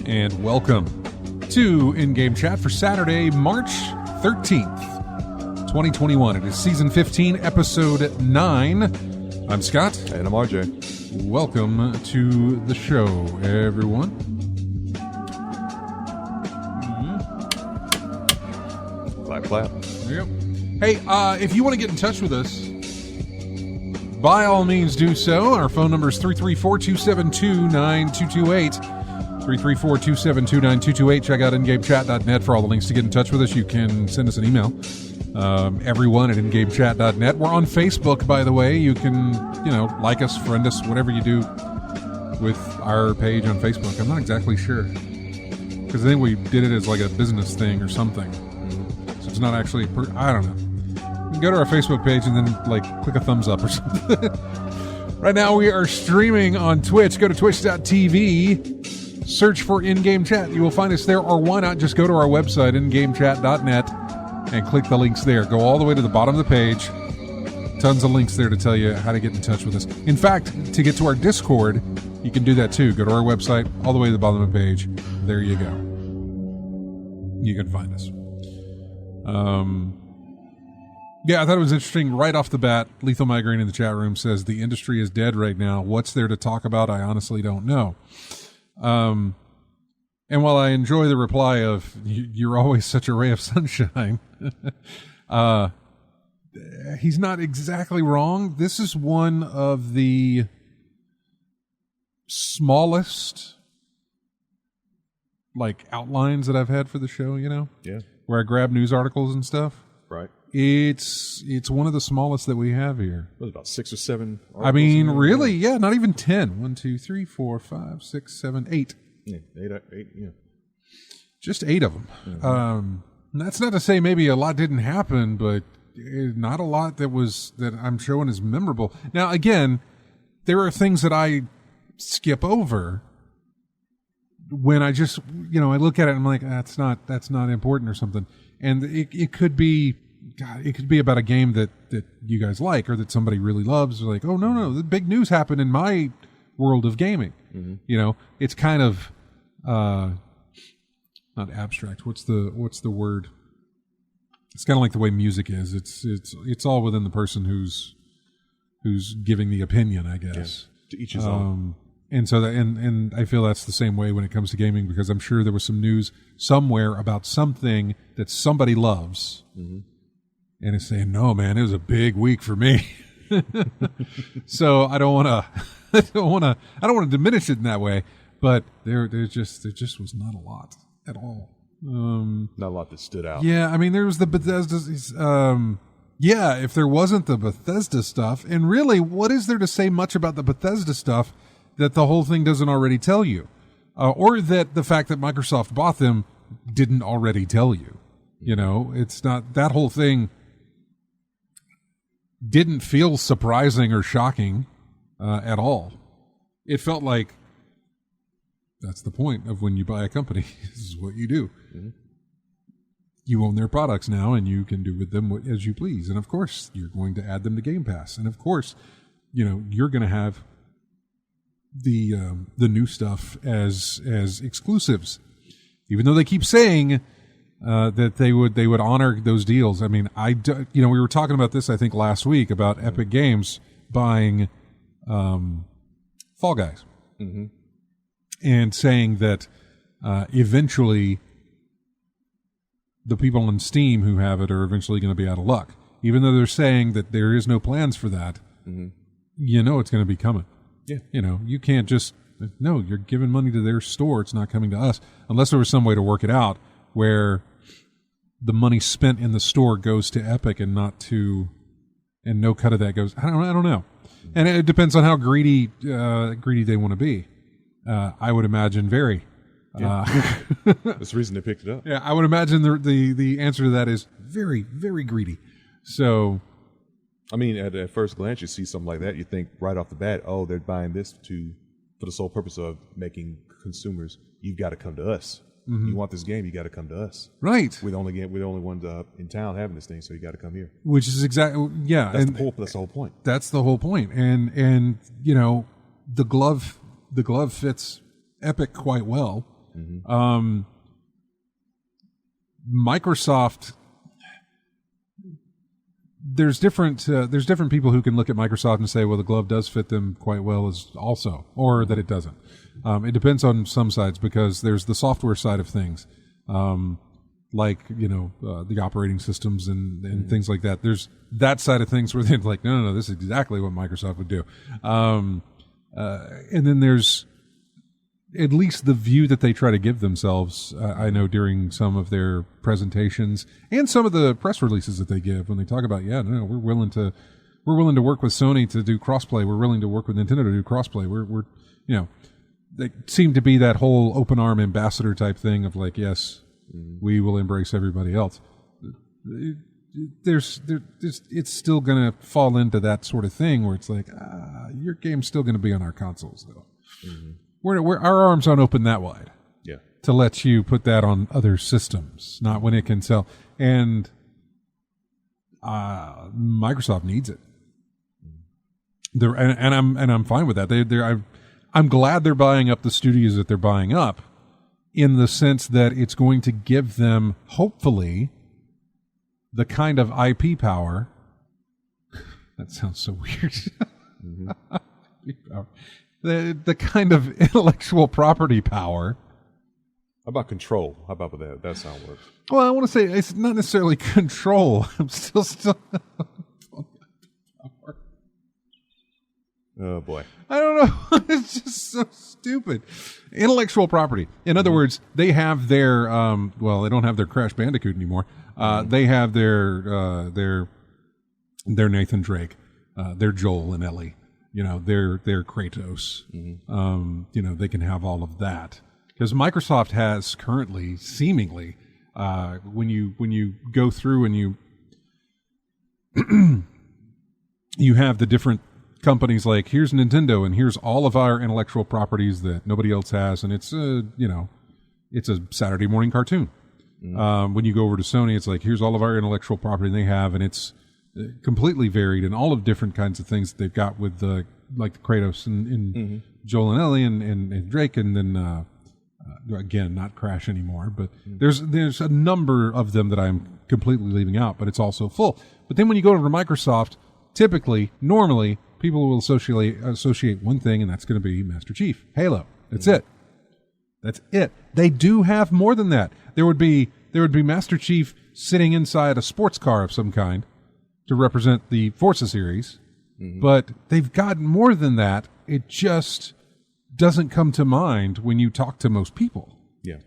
And welcome to In-Game Chat for Saturday, March 13th, 2021. It is Season 15, Episode 9. I'm Scott. And I'm RJ. Welcome to the show, everyone. Clap, clap. Yep. Hey, if you want to get in touch with us, by all means do so. Our phone number is 334-272-9228. 334-272-9228. Check out ingamechat.net for all the links to get in touch with us. You can send us an email. Everyone at ingamechat.net. We're on Facebook, by the way. You can, like us, friend us, whatever you do with our page on Facebook. I'm not exactly sure. Because I think we did it as like a business thing or something. So it's not actually, I don't know. You can go to our Facebook page and then click a thumbs up or something. Right now we are streaming on Twitch. Go to twitch.tv. Search for In-Game Chat. You will find us there, or why not just go to our website, ingamechat.net, and click the links there. Go all the way to the bottom of the page. Tons of links there to tell you how to get in touch with us. In fact, to get to our Discord, you can do that too. Go to our website, all the way to the bottom of the page. There you go. You can find us. Yeah, I thought it was interesting. Right off the bat, Lethal Migraine in the chat room says the industry is dead right now. What's there to talk about? I honestly don't know. And while I enjoy the reply of "You're always such a ray of sunshine," he's not exactly wrong. This is one of the smallest outlines that I've had for the show. Yeah, where I grab news articles and stuff. Right. It's one of the smallest that we have here. What, about 6 or 7 I mean, really? Yeah, not even 10. 1, 2, 3, 4, 5, 6, 7, 8. Yeah, 8, yeah. Just 8 of them. Mm-hmm. That's not to say maybe a lot didn't happen, but not a lot that I'm showing is memorable. Now, again, there are things that I skip over when I just, I look at it and I'm like, that's not important or something. And it could be, God, it could be about a game that you guys like or that somebody really loves. Or like, oh, no, the big news happened in my world of gaming. Mm-hmm. It's kind of not abstract. What's the word? It's kind of like the way music is. It's all within the person who's giving the opinion, I guess. Yeah. To each his own. And so and I feel that's the same way when it comes to gaming, because I'm sure there was some news somewhere about something that somebody loves. Mm-hmm. And it's saying, no, man, it was a big week for me. So I don't want to diminish it in that way, but there just was not a lot at all. Not a lot that stood out. Yeah, I mean, there was the Bethesda. Yeah, if there wasn't the Bethesda stuff, and really, what is there to say much about the Bethesda stuff that the whole thing doesn't already tell you, or that the fact that Microsoft bought them didn't already tell you? It's not that whole thing. Didn't feel surprising or shocking at all. It felt like that's the point of when you buy a company. This is what you do. Mm-hmm. You own their products now, and you can do with them as you please. And of course, you're going to add them to Game Pass. And of course, you're going to have the new stuff as exclusives, even though they keep saying that they would honor those deals. I mean, we were talking about this, I think, last week about Epic Games buying Fall Guys, mm-hmm. and saying that eventually the people on Steam who have it are eventually going to be out of luck. Even though they're saying that there is no plans for that, you know it's going to be coming. Yeah. You know, you can't just, no, you're giving money to their store. It's not coming to us. Unless there was some way to work it out where the money spent in the store goes to Epic and not to, and no cut of that goes, I don't know. And it depends on how greedy they want to be. I would imagine very. Yeah. That's the reason they picked it up. Yeah, I would imagine the answer to that is very, very greedy. So, I mean, at first glance, you see something like that, you think right off the bat, oh, they're buying this for the sole purpose of making consumers. You've got to come to us. You want this game, you got to come to us. Right. We're the only ones in town having this thing, so you got to come here. Which is exactly, yeah. That's the whole point. That's the whole point. And you know, the glove fits Epic quite well. Microsoft, there's different people who can look at Microsoft and say, well, the glove does fit them quite well as also, or that it doesn't. It depends on some sides, because there's the software side of things, like, you know, the operating systems and things like that. There's that side of things where they're like, no, this is exactly what Microsoft would do. And then there's at least the view that they try to give themselves, I know during some of their presentations and some of the press releases that they give when they talk about, we're willing to work with Sony to do crossplay. We're willing to work with Nintendo to do crossplay. We're you know, they seem to be that whole open arm ambassador type thing of like, yes, we will embrace everybody else. There's it's still going to fall into that sort of thing where it's like, your game's still going to be on our consoles though. Our arms aren't open that wide. Yeah. To let you put that on other systems, not when it can sell. And Microsoft needs it. I'm fine with that. I'm glad they're buying up the studios that they're buying up, in the sense that it's going to give them, hopefully, the kind of IP power. That sounds so weird. The kind of intellectual property power. How about control? How about that? That's how it works. Well, I want to say it's not necessarily control. I'm still. Oh boy. I don't know. It's just so stupid. Intellectual property. In other words, they have their they don't have their Crash Bandicoot anymore. They have their Nathan Drake, their Joel and Ellie. You know, their Kratos. You know, they can have all of that. Because Microsoft has currently, seemingly, when you go through and you have the different companies, like, here's Nintendo and here's all of our intellectual properties that nobody else has, and it's it's a Saturday morning cartoon. When you go over to Sony, it's like, here's all of our intellectual property they have, and it's completely varied and all of different kinds of things that they've got with the Kratos and Joel and Ellie and Drake, and then again, not Crash anymore, but there's a number of them that I'm completely leaving out, but it's also full. But then when you go over to Microsoft, normally people will associate one thing, and that's going to be Master Chief, Halo. That's it. They do have more than that. There would be Master Chief sitting inside a sports car of some kind to represent the Forza series, but they've got more than that. It just doesn't come to mind when you talk to most people. Yeah.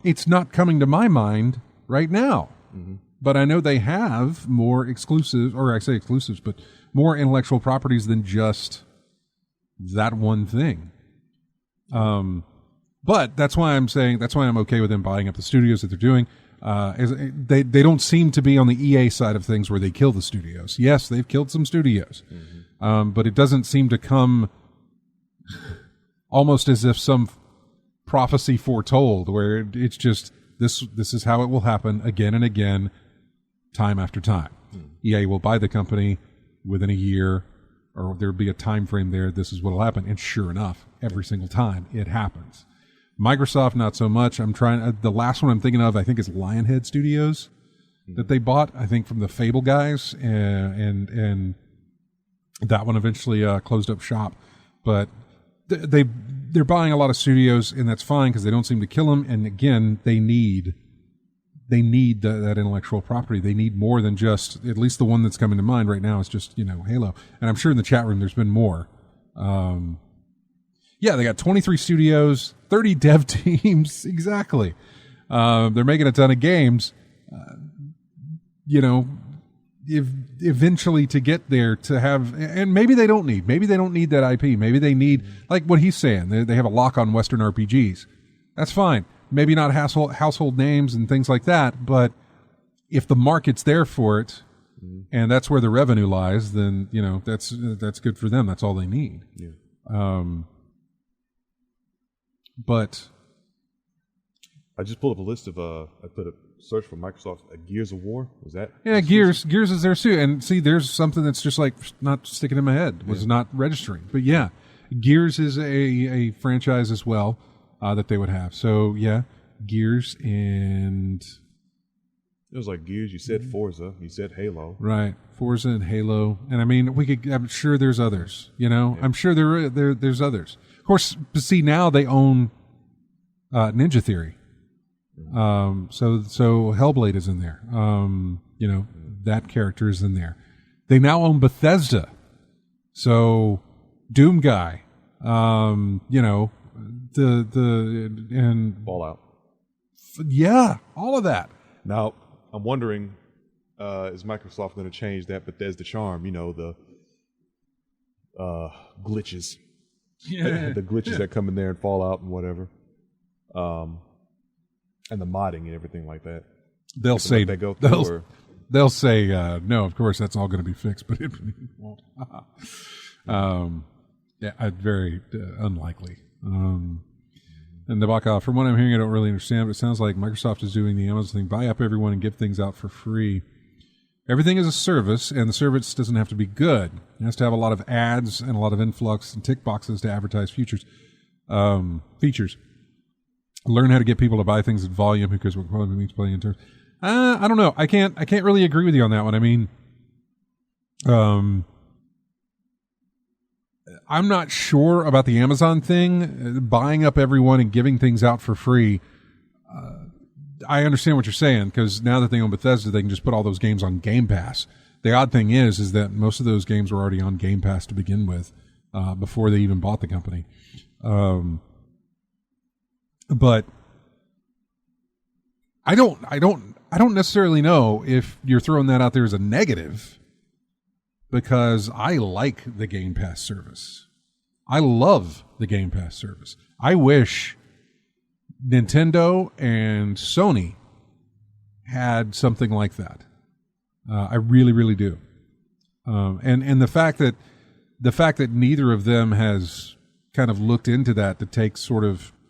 It's not coming to my mind right now, but I know they have more exclusives, or I say exclusives, but more intellectual properties than just that one thing. But that's why I'm okay with them buying up the studios that they're doing. They don't seem to be on the EA side of things where they kill the studios. Yes, they've killed some studios, but it doesn't seem to come almost as if some prophecy foretold, where it's just this is how it will happen again and again, time after time. EA will buy the company within a year, or there'll be a time frame there. This is what will happen, and sure enough, every single time it happens. Microsoft, not so much. The last one I'm thinking of, I think, is Lionhead Studios that they bought, I think, from the Fable guys, and that one eventually closed up shop. But they're buying a lot of studios, and that's fine because they don't seem to kill them. And again, they need they need that intellectual property. They need more than just, at least the one that's coming to mind right now is just, Halo. And I'm sure in the chat room there's been more. Yeah, they got 23 studios, 30 dev teams. Exactly. They're making a ton of games. Eventually to get there to have, and maybe they don't need that IP. Maybe they need, like what he's saying, they have a lock on Western RPGs. That's fine. Maybe not household names and things like that, but if the market's there for it, and that's where the revenue lies, then that's good for them. That's all they need. Yeah. But I just pulled up a list of I put a search for Microsoft Gears of War. Was that? Yeah, Gears is there too. And see, there's something that's just like not sticking in my head. Was not registering. But yeah, Gears is a franchise as well that they would have. So yeah, Gears and it was like Gears. You said Forza. You said Halo. Right, Forza and Halo. And I mean, I'm sure there's others. Yeah. I'm sure there's others. Of course, but see, now they own Ninja Theory. So Hellblade is in there. That character is in there. They now own Bethesda. So Doom Guy, and Fallout. Yeah, all of that. Now, I'm wondering, is Microsoft going to change that Bethesda charm? The glitches. Yeah. The glitches that come in there and Fallout and whatever. And the modding and everything like that. They'll say no. Of course, that's all going to be fixed, but it won't. Very unlikely. And the Baka, from what I'm hearing, I don't really understand, but it sounds like Microsoft is doing the Amazon thing: buy up everyone and give things out for free. Everything is a service, and the service doesn't have to be good. It has to have a lot of ads and a lot of influx and tick boxes to advertise features. Learn how to get people to buy things in volume, because what probably means playing in terms. I don't know. I can't really agree with you on that one. I mean, I'm not sure about the Amazon thing, buying up everyone and giving things out for free. I understand what you're saying, because now that they own Bethesda, they can just put all those games on Game Pass. The odd thing is that most of those games were already on Game Pass to begin with, before they even bought the company. But I don't necessarily know if you're throwing that out there as a negative, because I like the Game Pass service. I love the Game Pass service. I wish Nintendo and Sony had something like that. I really, really do. And the fact that neither of them has kind of looked into that to take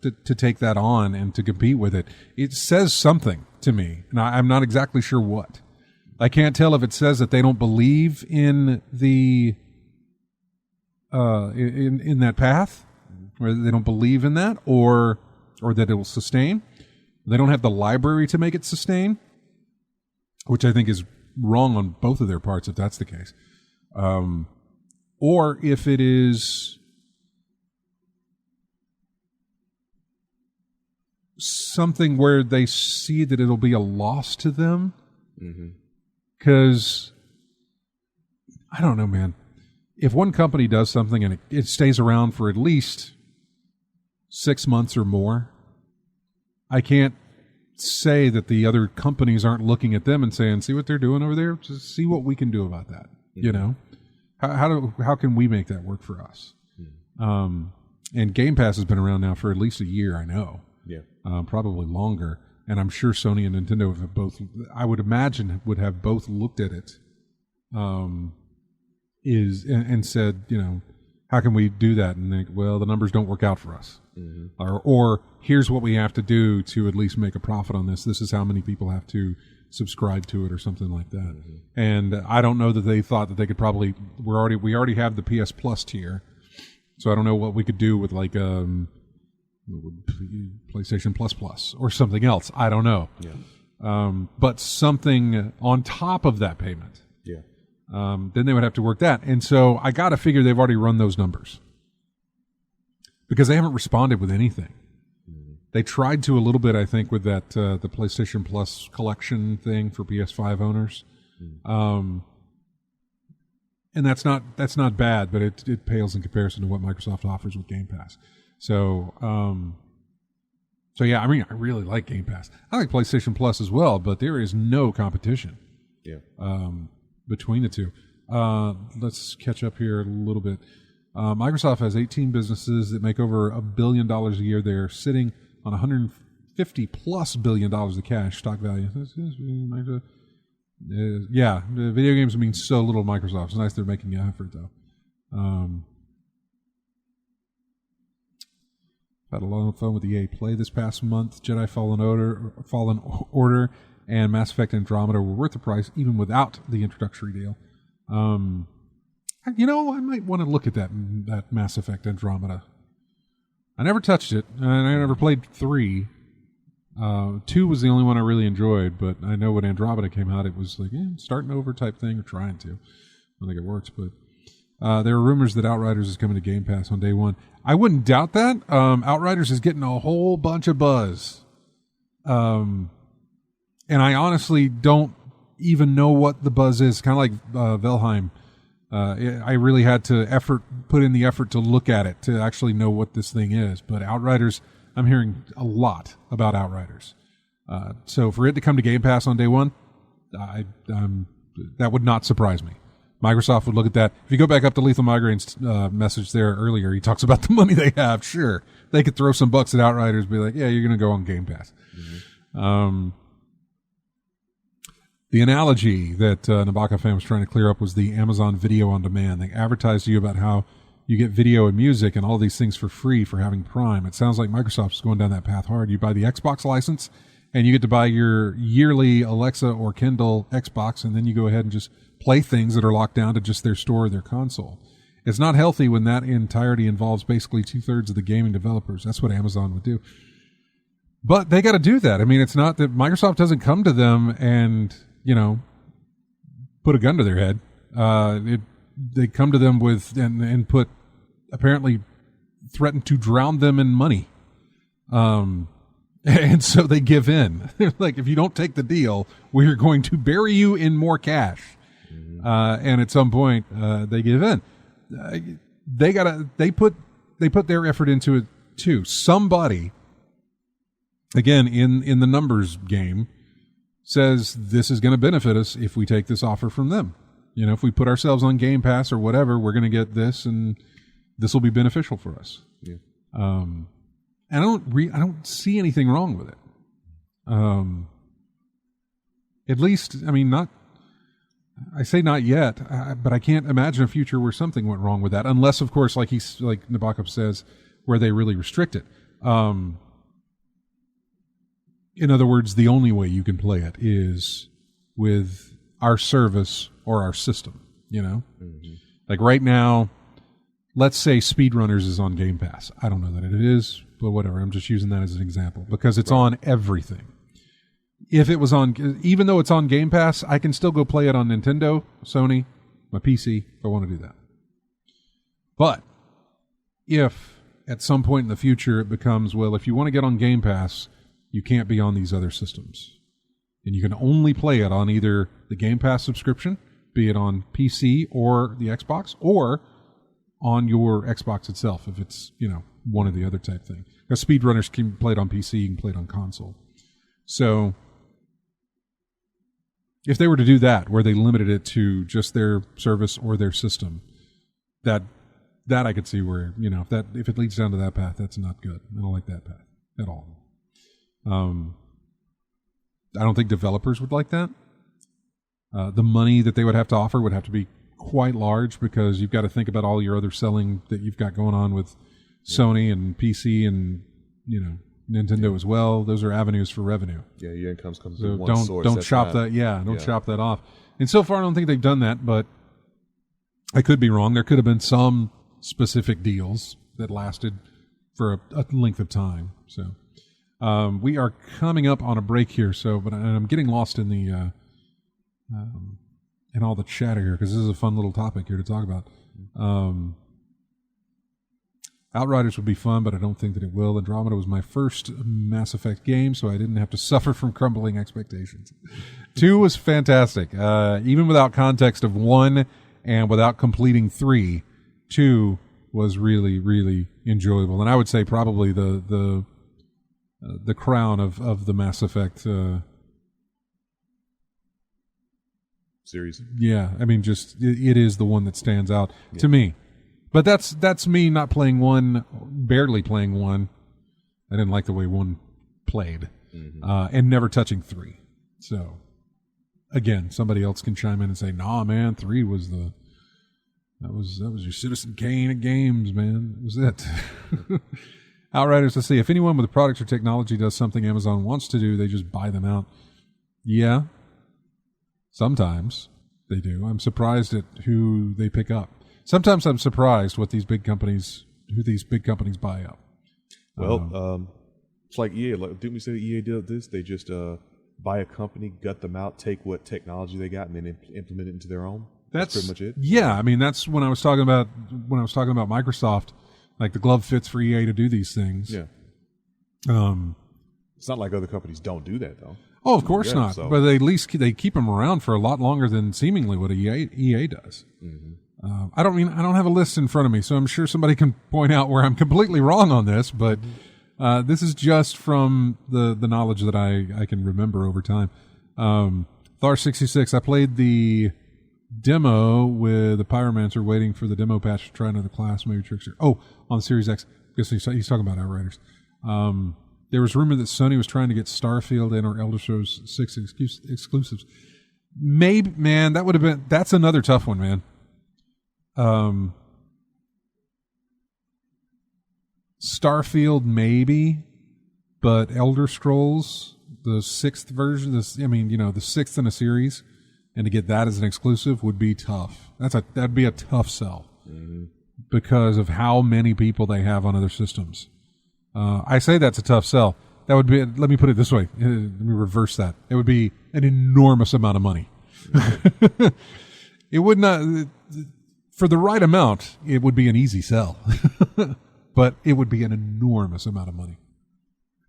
to take that on and to compete with it, it says something to me, and I'm not exactly sure what. I can't tell if it says that they don't believe in the in that path, or they don't believe in that, or that it will sustain. They don't have the library to make it sustain, which I think is wrong on both of their parts if that's the case. Or if it is something where they see that it'll be a loss to them. Because, I don't know, man. If one company does something and it stays around for at least 6 months or more, I can't say that the other companies aren't looking at them and saying, see what they're doing over there? Just see what we can do about that. How can we make that work for us? And Game Pass has been around now for at least a year, I know. Yeah. Probably longer. And I'm sure Sony and Nintendo have both, I would imagine, would have both looked at it and said, how can we do that? And think, well, the numbers don't work out for us. Or here's what we have to do to at least make a profit on this. This is how many people have to subscribe to it, or something like that. And I don't know that they thought that they could probably, we already have the PS Plus tier. So I don't know what we could do with like PlayStation Plus or something else. I don't know. But something on top of that payment. Then they would have to work that. And so I got to figure they've already run those numbers, because they haven't responded with anything. They tried to a little bit, I think, with that the PlayStation Plus collection thing for PS5 owners, and that's not bad, but it pales in comparison to what Microsoft offers with Game Pass. So yeah, I mean, I really like Game Pass. I like PlayStation Plus as well, but there is no competition. Yeah. Between the two. Let's catch up here a little bit. Microsoft has 18 businesses that make over $1 billion a year. They're sitting on $150+ billion of cash stock value. Yeah, the video games mean so little to Microsoft. It's nice they're making the effort, though. Had a lot of fun with EA Play this past month. Jedi Fallen Order and Mass Effect Andromeda were worth the price, even without the introductory deal. I might want to look at that Mass Effect Andromeda. I never touched it, and I never played 3. 2 was the only one I really enjoyed, but I know when Andromeda came out, it was like, starting over type thing, or trying to. I don't think it works, but there are rumors that Outriders is coming to Game Pass on day one. I wouldn't doubt that. Outriders is getting a whole bunch of buzz. And I honestly don't even know what the buzz is. Kind of like Valheim. I really had to put in the effort to look at it to actually know what this thing is. But Outriders, I'm hearing a lot about Outriders. So for it to come to Game Pass on day one, that would not surprise me. Microsoft would look at that. If you go back up to Lethal Migraine's message there earlier, he talks about the money they have. Sure, they could throw some bucks at Outriders and be like, yeah, you're going to go on Game Pass. Mm-hmm. The analogy that Nabaka fan was trying to clear up was the Amazon Video on Demand. They advertise to you about how you get video and music and all these things for free for having Prime. It sounds like Microsoft's going down that path hard. You buy the Xbox license, and you get to buy your yearly Alexa or Kindle Xbox, and then you go ahead and just play things that are locked down to just their store or their console. It's not healthy when that entirety involves basically 2/3 of the gaming developers. That's what Amazon would do. But they got to do that. I mean, it's not that Microsoft doesn't come to them and, put a gun to their head. They come to them with and put apparently threaten to drown them in money. And so they give in. They're like, if you don't take the deal, we're going to bury you in more cash. And at some point, they give in. They put their effort into it too. Somebody, again, in the numbers game, says this is going to benefit us if we take this offer from them. If we put ourselves on Game Pass or whatever, we're going to get this, and this will be beneficial for us. Yeah. And I don't see anything wrong with it. At least, I mean, I say not yet, but I can't imagine a future where something went wrong with that, unless, of course, like Nabokov says, where they really restrict it. In other words, the only way you can play it is with our service or our system, Mm-hmm. Like right now, let's say Speedrunners is on Game Pass. I don't know that it is, but whatever. I'm just using that as an example because it's on everything. If it was on, even though it's on Game Pass, I can still go play it on Nintendo, Sony, my PC, if I want to do that. But if at some point in the future it becomes, well, if you want to get on Game Pass, you can't be on these other systems. And you can only play it on either the Game Pass subscription, be it on PC or the Xbox, or on your Xbox itself, if it's, one or the other type thing. Because Speedrunners can play it on PC, you can play it on console. So if they were to do that, where they limited it to just their service or their system, that I could see where, if it leads down to that path, that's not good. I don't like that path at all. I don't think developers would like that. The money that they would have to offer would have to be quite large because you've got to think about all your other selling that you've got going on with Sony and PC and, Nintendo as well. Those are avenues for revenue. Yeah, your incomes come through one source. Don't chop that. Don't chop that off. And so far, I don't think they've done that, but I could be wrong. There could have been some specific deals that lasted for a length of time. So we are coming up on a break here. But I'm getting lost in the in all the chatter here because this is a fun little topic here to talk about. Outriders would be fun, but I don't think that it will. Andromeda was my first Mass Effect game, so I didn't have to suffer from crumbling expectations. 2 was fantastic. Even without context of 1 and without completing 3, 2 was really, really enjoyable. And I would say probably the crown of the Mass Effect series. Yeah, I mean, just it is the one that stands out to me. But that's me not playing 1, barely playing 1. I didn't like the way 1 played, and never touching 3. So, again, somebody else can chime in and say, "Nah, man, 3 was that was your Citizen Kane of games, man. That was it." Outriders, let's see. If anyone with products or technology does something Amazon wants to do, they just buy them out. Yeah, sometimes they do. I'm surprised at who they pick up. Sometimes I'm surprised who these big companies buy up. Well, it's like EA. Didn't we say EA did this? They just buy a company, gut them out, take what technology they got, and then implement it into their own. That's pretty much it. Yeah, I mean that's when I was talking about Microsoft. Like the glove fits for EA to do these things. Yeah. It's not like other companies don't do that though. Oh, of course not. So. But at least they keep them around for a lot longer than seemingly what EA does. Mm-hmm. I don't have a list in front of me, so I'm sure somebody can point out where I'm completely wrong on this. But this is just from the knowledge that I can remember over time. Thar 66. I played the demo with the Pyromancer, waiting for the demo patch to try another class, maybe Trickster. Oh, on the Series X. I guess he's talking about Outriders. There was rumor that Sony was trying to get Starfield and or Elder Scrolls 6 exclusives. Maybe, man, that's another tough one, man. Starfield maybe, but Elder Scrolls, the 6th version, the 6th in a series, and to get that as an exclusive would be tough. That'd be a tough sell because of how many people they have on other systems. I say that's a tough sell. That would be. Let me put it this way. Let me reverse that. It would be an enormous amount of money. It would not. For the right amount, it would be an easy sell. But it would be an enormous amount of money.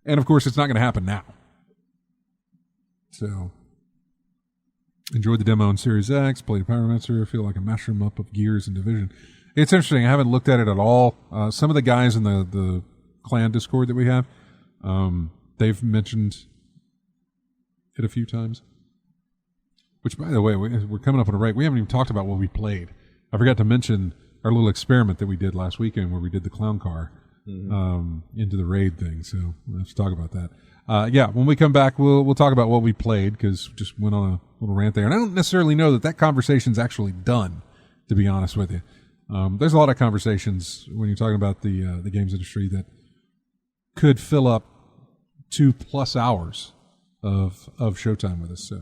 And of course, it's not going to happen now. So, enjoyed the demo on Series X, played Pyromancer, feel like a mashup up of Gears and Division. It's interesting. I haven't looked at it at all. Some of the guys in the clan Discord that we have, they've mentioned it a few times. Which, by the way, we're coming up on a break. We haven't even talked about what we played. I forgot to mention our little experiment that we did last weekend where we did the clown car into the raid thing. So we'll have to talk about that. When we come back, we'll talk about what we played because we just went on a little rant there. And I don't necessarily know that conversation's actually done, to be honest with you. There's a lot of conversations when you're talking about the games industry that could fill up 2+ hours of showtime with us. So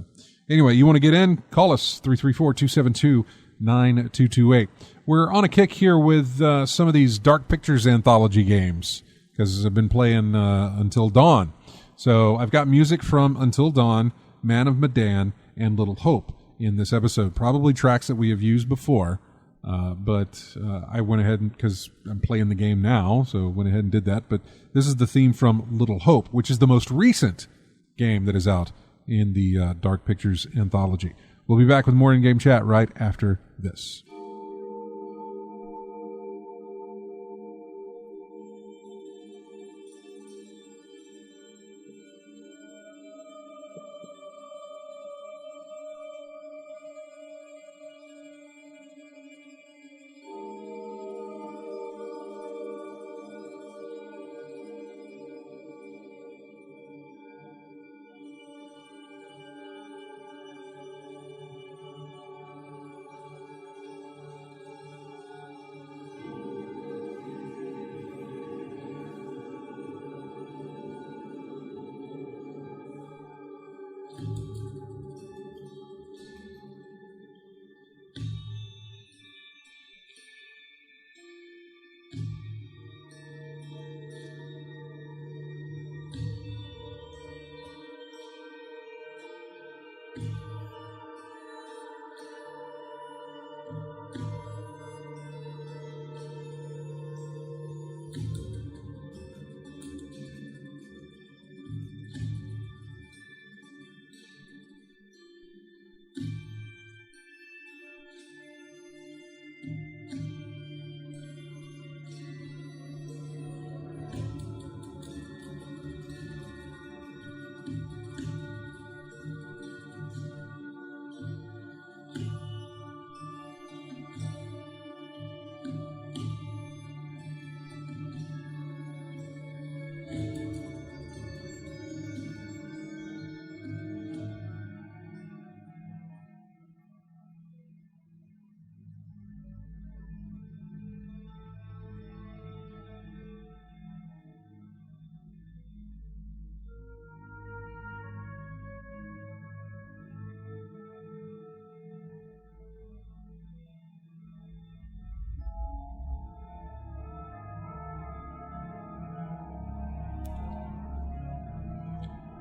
anyway, you want to get in? Call us 334-272-9228. We're on a kick here with some of these Dark Pictures anthology games because I've been playing Until Dawn. So I've got music from Until Dawn, Man of Medan, and Little Hope in this episode. Probably tracks that we have used before, but I went ahead and, because I'm playing the game now, so went ahead and did that. But this is the theme from Little Hope, which is the most recent game that is out in the Dark Pictures anthology. We'll be back with more in-game chat right after this.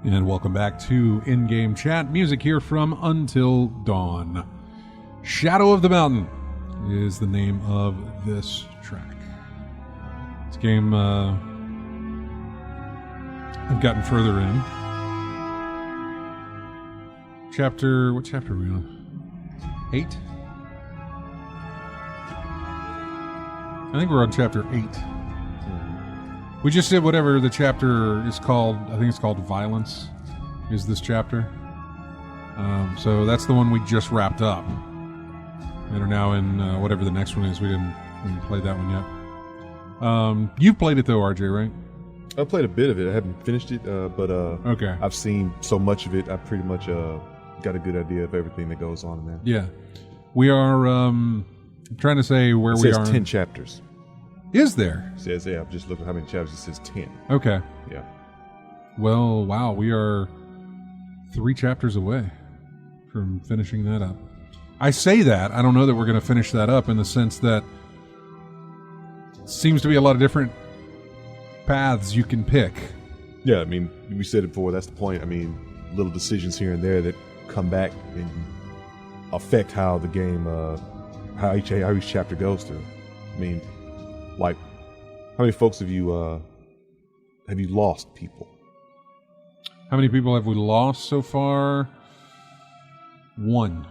And welcome back to In-Game Chat. Music here from Until Dawn. Shadow of the Mountain is the name of this track. This game, I've gotten further in. What chapter are we on? 8? I think we're on chapter 8. We just did whatever the chapter is called. I think it's called Violence, is this chapter. So that's the one we just wrapped up. And are now in whatever the next one is. We didn't play that one yet. You've played it though, RJ, right? I played a bit of it. I haven't finished it, but okay. I've seen so much of it. I pretty much got a good idea of everything that goes on in there. Yeah. We are trying to say where we are. It says 10 chapters. Is there? It says, yeah, I'm just looking at how many chapters. It says 10. Okay. Yeah. Well, wow, we are 3 chapters away from finishing that up. I say that. I don't know that we're going to finish that up in the sense that it seems to be a lot of different paths you can pick. Yeah, I mean, we said it before. That's the point. I mean, little decisions here and there that come back and affect how the game, how each chapter goes through. I mean, like, how many folks have you lost people? How many people have we lost so far? 1.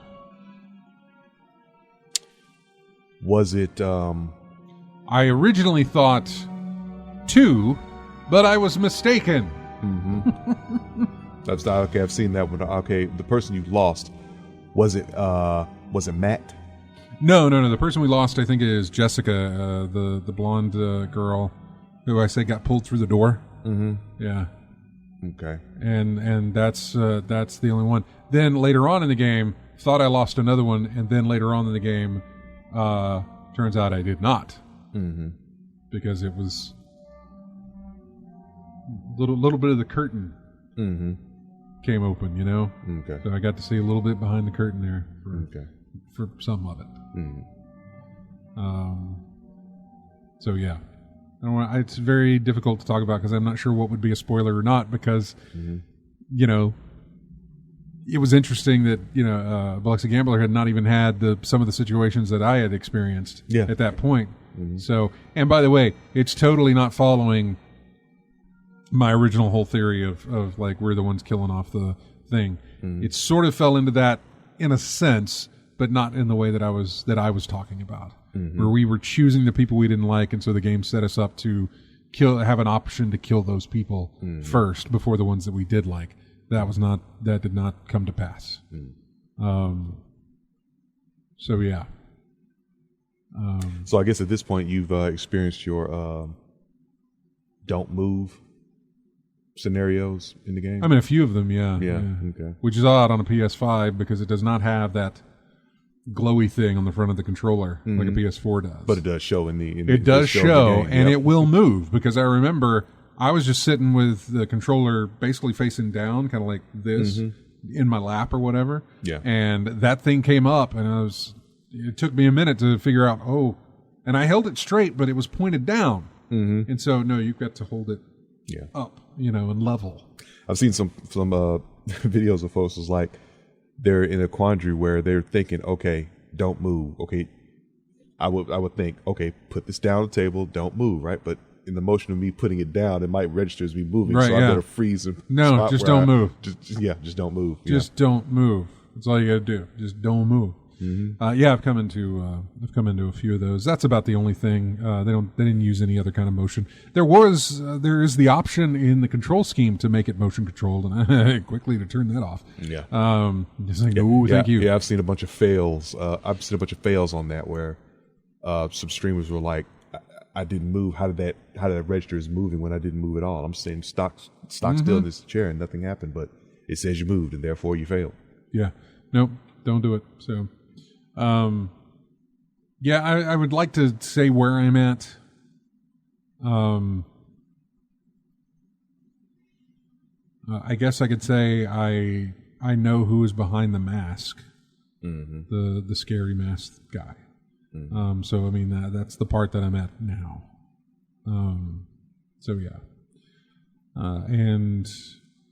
Was it? I originally thought 2, but I was mistaken. Mm-hmm. Okay, I've seen that one. Okay, the person you lost, was it Matt? No. The person we lost, I think, is Jessica, the blonde girl, who I say got pulled through the door. Mm-hmm. Yeah. Okay. And that's the only one. Then later on in the game, thought I lost another one, and then later on in the game, turns out I did not. Mm-hmm. Because it was little bit of the curtain came open, you know. Okay. So I got to see a little bit behind the curtain there for some of it. Mm-hmm. So yeah, it's very difficult to talk about because I'm not sure what would be a spoiler or not because you know, it was interesting that Biloxi Gambler had not even had some of the situations that I had experienced at that point. Mm-hmm. So, and by the way, it's totally not following my original whole theory of like we're the ones killing off the thing. Mm-hmm. It sort of fell into that in a sense, but not in the way that I was talking about, where we were choosing the people we didn't like, and so the game set us up to have an option to kill those people first before the ones that we did like. That did not come to pass. So yeah. So I guess at this point you've experienced your don't move scenarios in the game. I mean, a few of them, yeah. Okay. Which is odd on a PS5 because it does not have that glowy thing on the front of the controller like a PS4 does. But it does show in the. It does show, and it will move because I remember I was just sitting with the controller basically facing down, kind of like this, in my lap or whatever. Yeah. And that thing came up, and it took me a minute to figure out, and I held it straight, but it was pointed down. Mm-hmm. And so, no, you've got to hold it up, and level. I've seen some videos of folks was like they're in a quandary where they're thinking, okay, don't move. Okay, I would think, okay, put this down on the table, don't move, right? But in the motion of me putting it down, it might register as me moving, right, so I better freeze and just don't move. Just don't move. Just don't move. That's all you got to do. Just don't move. Mm-hmm. I've come into a few of those. That's about the only thing. They didn't use any other kind of motion. There is the option in the control scheme to make it motion controlled, and quickly to turn that off. Yeah. Just like, thank you. Yeah, I've seen a bunch of fails. On that where some streamers were like, I didn't move. How did that register is moving when I didn't move at all? I'm staying stock still in this chair and nothing happened, but it says you moved and therefore you failed. Yeah. Nope. Don't do it. So. I would like to say where I'm at. I guess I could say I know who is behind the mask, the scary mask guy. Mm-hmm. So I mean that's the part that I'm at now. So yeah, and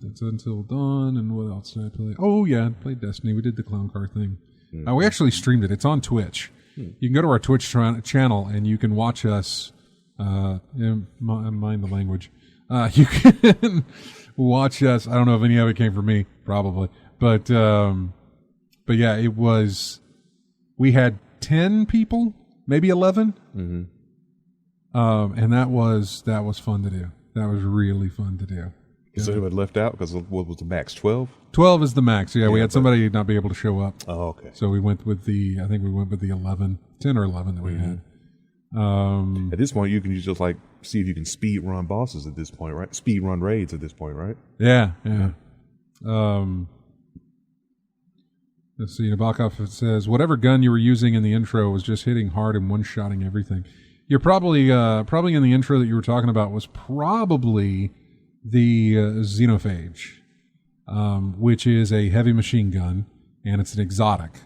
That's Until Dawn. And what else did I play? Oh, yeah, I played Destiny. We did the clown car thing. We actually streamed it. It's on Twitch. You can go to our Twitch channel and you can watch us. Mind the language. You can watch us. I don't know if any of it came from me, probably, but yeah, it was. We had 10 people, maybe 11, and that was fun to do. That was really fun to do. So anyone left out because what was the max? 12? 12 is the max. Yeah, we had somebody not be able to show up. Oh, okay. So we went with the 11, 10 or 11 that we had. At this point, you can just like see if you can speed run bosses at this point, right? Speed run raids at this point, right? Yeah. Let's see. Nabokov says, whatever gun you were using in the intro was just hitting hard and one-shotting everything. You're probably in the intro that you were talking about was probably the Xenophage, which is a heavy machine gun, and it's an exotic.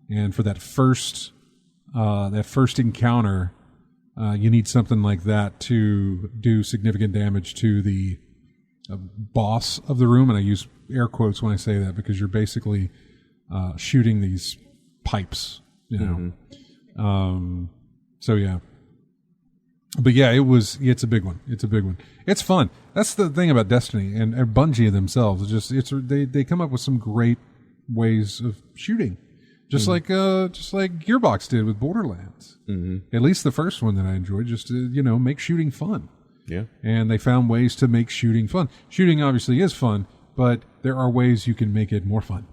And for that first encounter, you need something like that to do significant damage to the boss of the room. And I use air quotes when I say that because you're basically shooting these pipes, you know. So yeah. But yeah, it's a big one. It's a big one. It's fun. That's the thing about Destiny and Bungie themselves. They come up with some great ways of shooting. Just like Gearbox did with Borderlands. At least the first one that I enjoyed, just to, make shooting fun. Yeah. And they found ways to make shooting fun. Shooting obviously is fun, but there are ways you can make it more fun.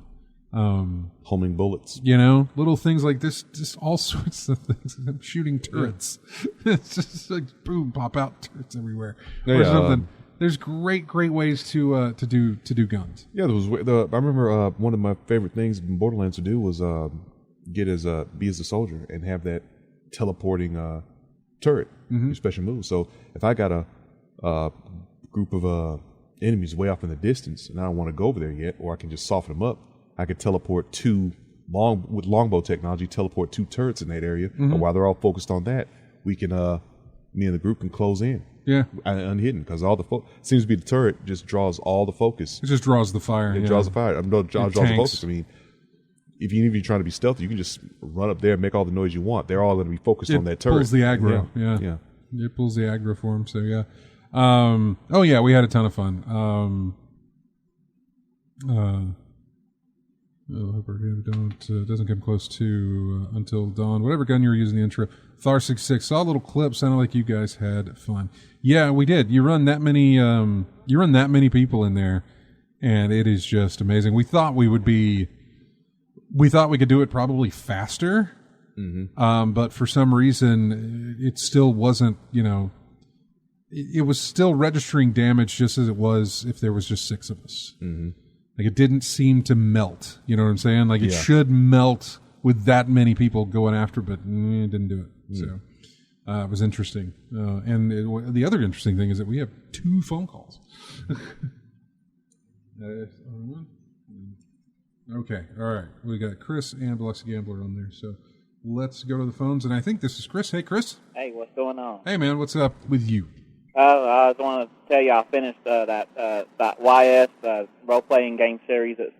Homing bullets. Little things like this, just all sorts of things. Shooting turrets. It's just like boom, pop out turrets everywhere. Or something. There's great ways to do guns. Yeah, I remember one of my favorite things in Borderlands to do was be as a soldier and have that teleporting turret, your special move. So if I got a group of enemies way off in the distance and I don't want to go over there yet, or I can just soften them up, I could teleport with longbow technology, teleport 2 turrets in that area. And while they're all focused on that, we can me and the group can close in. Yeah, unhidden because all the seems to be the turret just draws all the focus. It just draws the fire. It draws the fire. Draws the focus. I mean, if you're trying to be stealthy, you can just run up there and make all the noise you want. They're all going to be focused on that turret. It pulls the aggro. Yeah. It pulls the aggro for them. So yeah. Oh yeah, we had a ton of fun. I hope our game doesn't come close to Until Dawn. Whatever gun you were using in the intro. Thar66. Saw a little clip. Sounded like you guys had fun. Yeah, we did. You run that many. You run that many people in there, and it is just amazing. We thought we could do it probably faster, but for some reason, it still wasn't. It was still registering damage just as it was if there was just 6 of us. Like it didn't seem to melt. You know what I'm saying? Like it should melt with that many people going after, but it didn't do it. So it was interesting. And the other interesting thing is that we have 2 phone calls. Okay, all right. We got Chris and Biloxi Gambler on there. So let's go to the phones. And I think this is Chris. Hey, Chris. Hey, what's going on? Hey, man. What's up with you? I just want to tell you I finished that YS role-playing game series that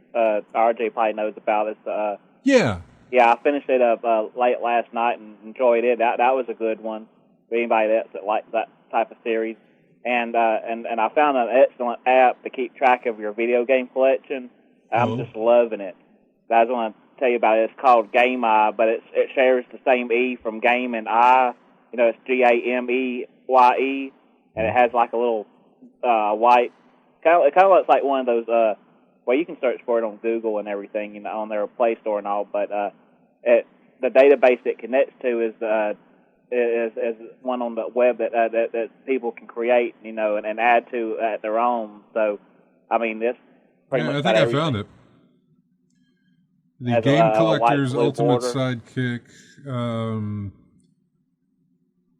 RJ probably knows about. It's Yeah, I finished it up late last night and enjoyed it. That was a good one for anybody that likes that type of series. And I found an excellent app to keep track of your video game collection. I'm just loving it. I just want to tell you about it. It's called Game Eye, but it shares the same E from game and I. It's GAMEYE. And it has like a little white, it kind of looks like one of those. Well, you can search for it on Google and everything, on their Play Store and all. But the database it connects to is one on the web that people can create, and add to at their own. So, I mean, this pretty much. I think I found it. The Game Collector's Ultimate Sidekick.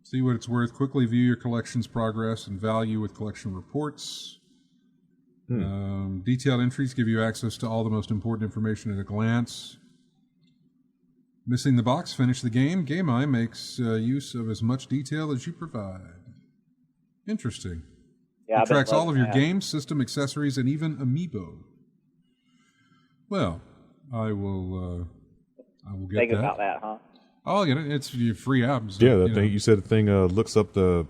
See what it's worth. Quickly view your collection's progress and value with collection reports. Detailed entries give you access to all the most important information at a glance. Missing the box, finish the game. Game Eye makes use of as much detail as you provide. Interesting. Yeah, it tracks all of your games, system, accessories, and even amiibo. Well, I will get Think that. about that, huh? I'll get it. It's a free app. So, Yeah, the thing you said the thing looks up the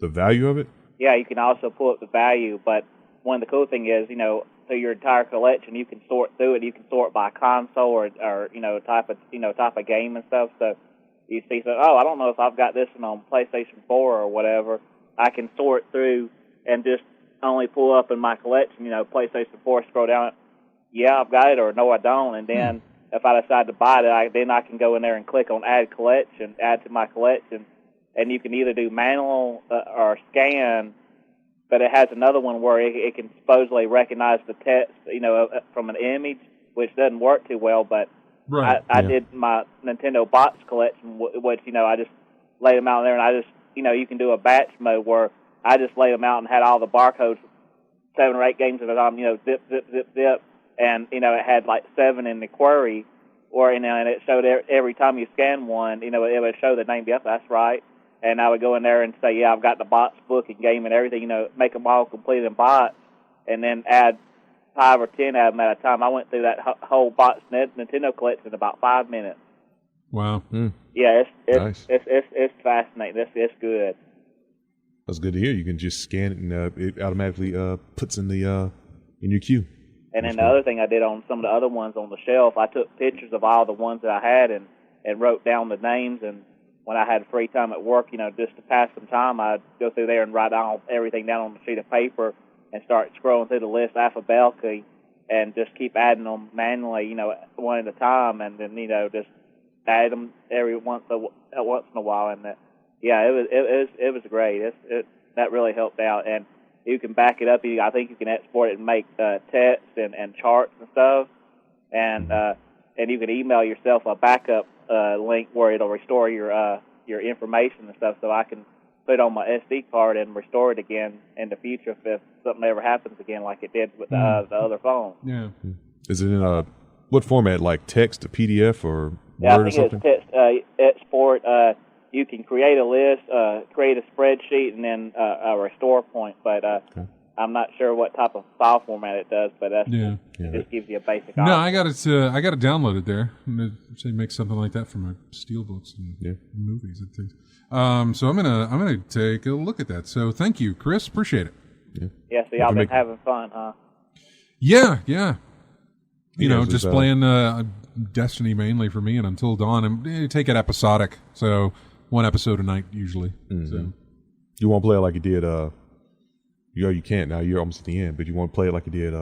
value of it. Yeah, you can also pull up the value, but one of the cool thing is, through your entire collection, you can sort through it. You can sort by console or type of game and stuff. So you see, I don't know if I've got this one on PlayStation 4 or whatever. I can sort through and just only pull up in my collection. PlayStation 4, scroll down. Yeah, I've got it, or no, I don't. And then if I decide to buy it, then I can go in there and click on Add Collection, add to my collection, and you can either do manual or scan. But it has another one where it can supposedly recognize the text, from an image, which doesn't work too well. But I did my Nintendo box collection, which I just laid them out there, and I just you can do a batch mode where I just laid them out and had all the barcodes, 7 or 8 games at a time, zip, zip, zip, zip, and it had like 7 in the query, and it showed every time you scan one, it would show the name. Yep, that's right. And I would go in there and say, yeah, I've got the box, book, and game and everything, make them all complete in box, and then add 5 or 10 of them at a time. I went through that whole box Nintendo collection in about 5 minutes. Wow. Yeah, Nice. it's fascinating. It's good. That's good to hear. You can just scan it, and it automatically puts in the in your queue. And then the other thing I did on some of the other ones on the shelf, I took pictures of all the ones that I had and wrote down the names. And when I had free time at work, just to pass some time, I'd go through there and write everything down on a sheet of paper and start scrolling through the list alphabetically and just keep adding them manually, one at a time, and then, just add them every once in a while. And it was great. That really helped out. And you can back it up. I think you can export it and make text and charts and stuff. And you can email yourself a backup link where it'll restore your information and stuff, so I can put it on my SD card and restore it again in the future if something ever happens again, like it did with the other phone. Yeah. Is it in what format, like text, a PDF, or Yeah, Word I think or something? it's text export. You can create a list, create a spreadsheet, and then a restore point. But I'm not sure what type of file format it does. But it just gives you a basic. No, I got it. I got it downloaded there. Say make something like that for my steelbooks and movies and things. So I'm gonna take a look at that. So thank you, Chris. Appreciate it. Yeah. So y'all been having fun, huh? Yeah. Just playing Destiny mainly for me and Until Dawn, and take it episodic. So 1 episode a night usually. So You won't play it like you did. You can't now. You're almost at the end, but you want to play it like you did.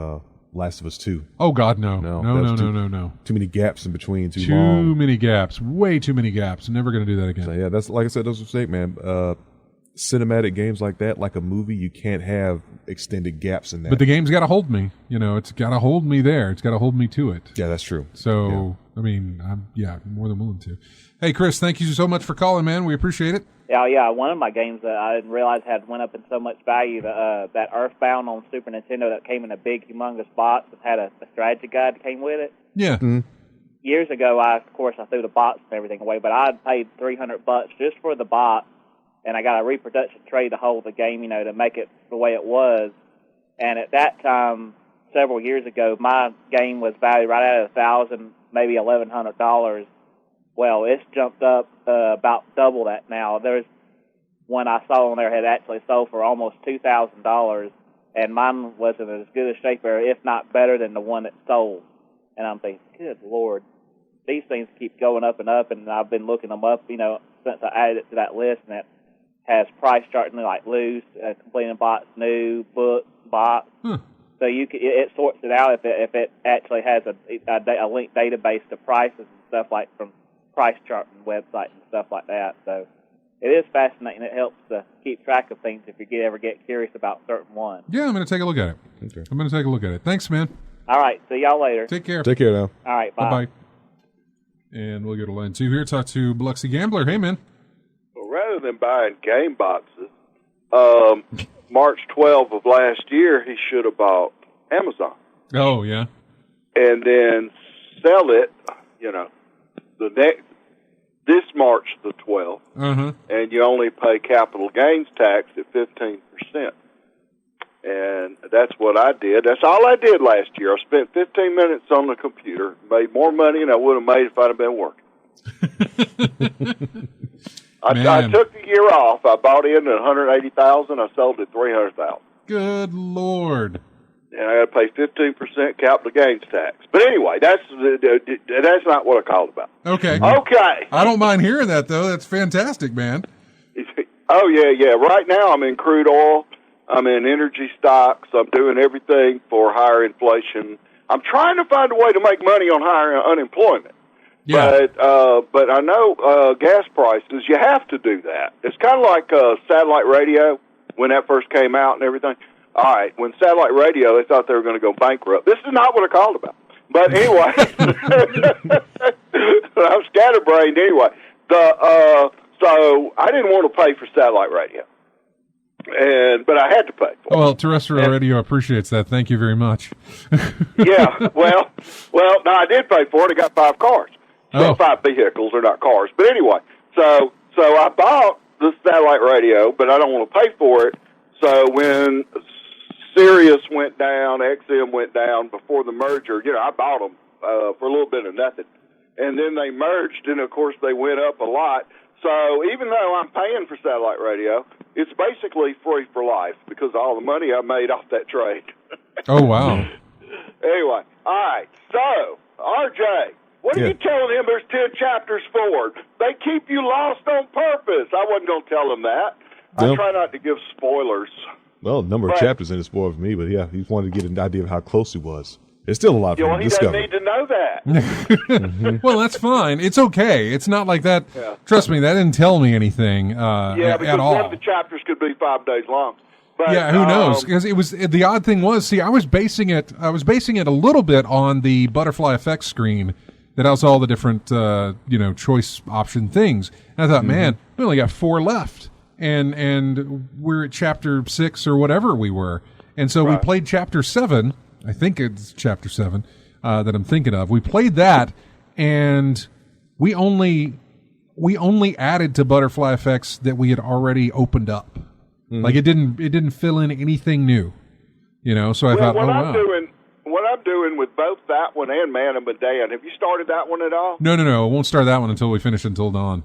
Last of Us 2. Oh God, no. No. Too many gaps in between. Too long. Too many gaps. Way too many gaps. Never going to do that again. So, yeah, that's like I said. That's a mistake, man. Cinematic games like that, like a movie, you can't have extended gaps in that. But the game's got to hold me. It's got to hold me there. It's got to hold me to it. Yeah, that's true. So, I mean, I'm more than willing to. Hey, Chris, thank you so much for calling, man. We appreciate it. Yeah. One of my games that I didn't realize went up in so much value, that Earthbound on Super Nintendo that came in a big, humongous box and had a strategy guide that came with it. Yeah. Mm-hmm. Years ago, I threw the box and everything away, but I paid $300 just for the box, and I got a reproduction tray to hold the game, to make it the way it was. And at that time, several years ago, my game was valued right at $1,000, maybe $1,100. Well, it's jumped up about double that now. There's one I saw on there had actually sold for almost $2,000, and mine was in as good a shape, or if not better than the one that sold. And I'm thinking, good Lord, these things keep going up and up, and I've been looking them up, since I added it to that list, and it has price charting like loose, completing box, new, book, box. So it sorts it out if it actually has a linked database to prices and stuff like from price charting websites and stuff like that. So it is fascinating. It helps to keep track of things if you ever get curious about certain ones. Yeah, I'm going to take a look at it. Okay. I'm going to take a look at it. Thanks, man. All right. See y'all later. Take care. Take care now. All right. Bye. Bye-bye. And we'll go to line 2 here. Talk to Biloxi Gambler. Hey, man. Well, rather than buying game boxes, March 12th of last year, he should have bought Amazon. Oh, yeah. And then sell it, the this March the 12th, and you only pay capital gains tax at 15%. And that's what I did. That's all I did last year. I spent 15 minutes on the computer, made more money than I would have made if I'd have been working. I took the year off. I bought in at $180,000. I sold at $300,000. Good Lord. And I got to pay 15% capital gains tax. But anyway, that's not what I called about. Okay. Okay. I don't mind hearing that, though. That's fantastic, man. Oh, yeah. Right now I'm in crude oil. I'm in energy stocks. I'm doing everything for higher inflation. I'm trying to find a way to make money on higher unemployment. Yeah. But I know gas prices, you have to do that. It's kind of like satellite radio when that first came out and everything. All right, when satellite radio, they thought they were going to go bankrupt. This is not what I called about. But anyway, I'm scatterbrained anyway. So I didn't want to pay for satellite radio, but I had to pay for it. Well, terrestrial radio appreciates that. Thank you very much. Yeah, well, no, I did pay for it. I got 5 cars. Well, 5 vehicles. They're not cars. But anyway, so I bought the satellite radio, but I don't want to pay for it. So when Sirius went down, XM went down before the merger, I bought them for a little bit of nothing. And then they merged, and, of course, they went up a lot. So even though I'm paying for satellite radio, it's basically free for life because of all the money I made off that trade. Oh, wow. Anyway, all right. So, RJ, what are you telling him there's 10 chapters forward? They keep you lost on purpose. I wasn't going to tell him that. I try not to give spoilers. Well, a number of chapters in it spoiled for me, but yeah, he wanted to get an idea of how close he was. There's still a lot for him to discover. He doesn't need to know that. Well, that's fine. It's okay. It's not like that. Yeah. Trust me, that didn't tell me anything at all. Because one of the chapters could be 5 days long. But, yeah, who knows? Because the odd thing was, I was basing it a little bit on the butterfly effect screen that has all the different choice option things. And I thought, man, we only got 4 left. And we're at chapter 6 or whatever we were. And so we played chapter 7. I think it's chapter 7 that I'm thinking of. We played that, and we only added to butterfly effects that we had already opened up. Like it didn't fill in anything new. So I thought, what I'm doing with both that one and Man of Medan, have you started that one at all? No. I won't start that one until we finish Until Dawn.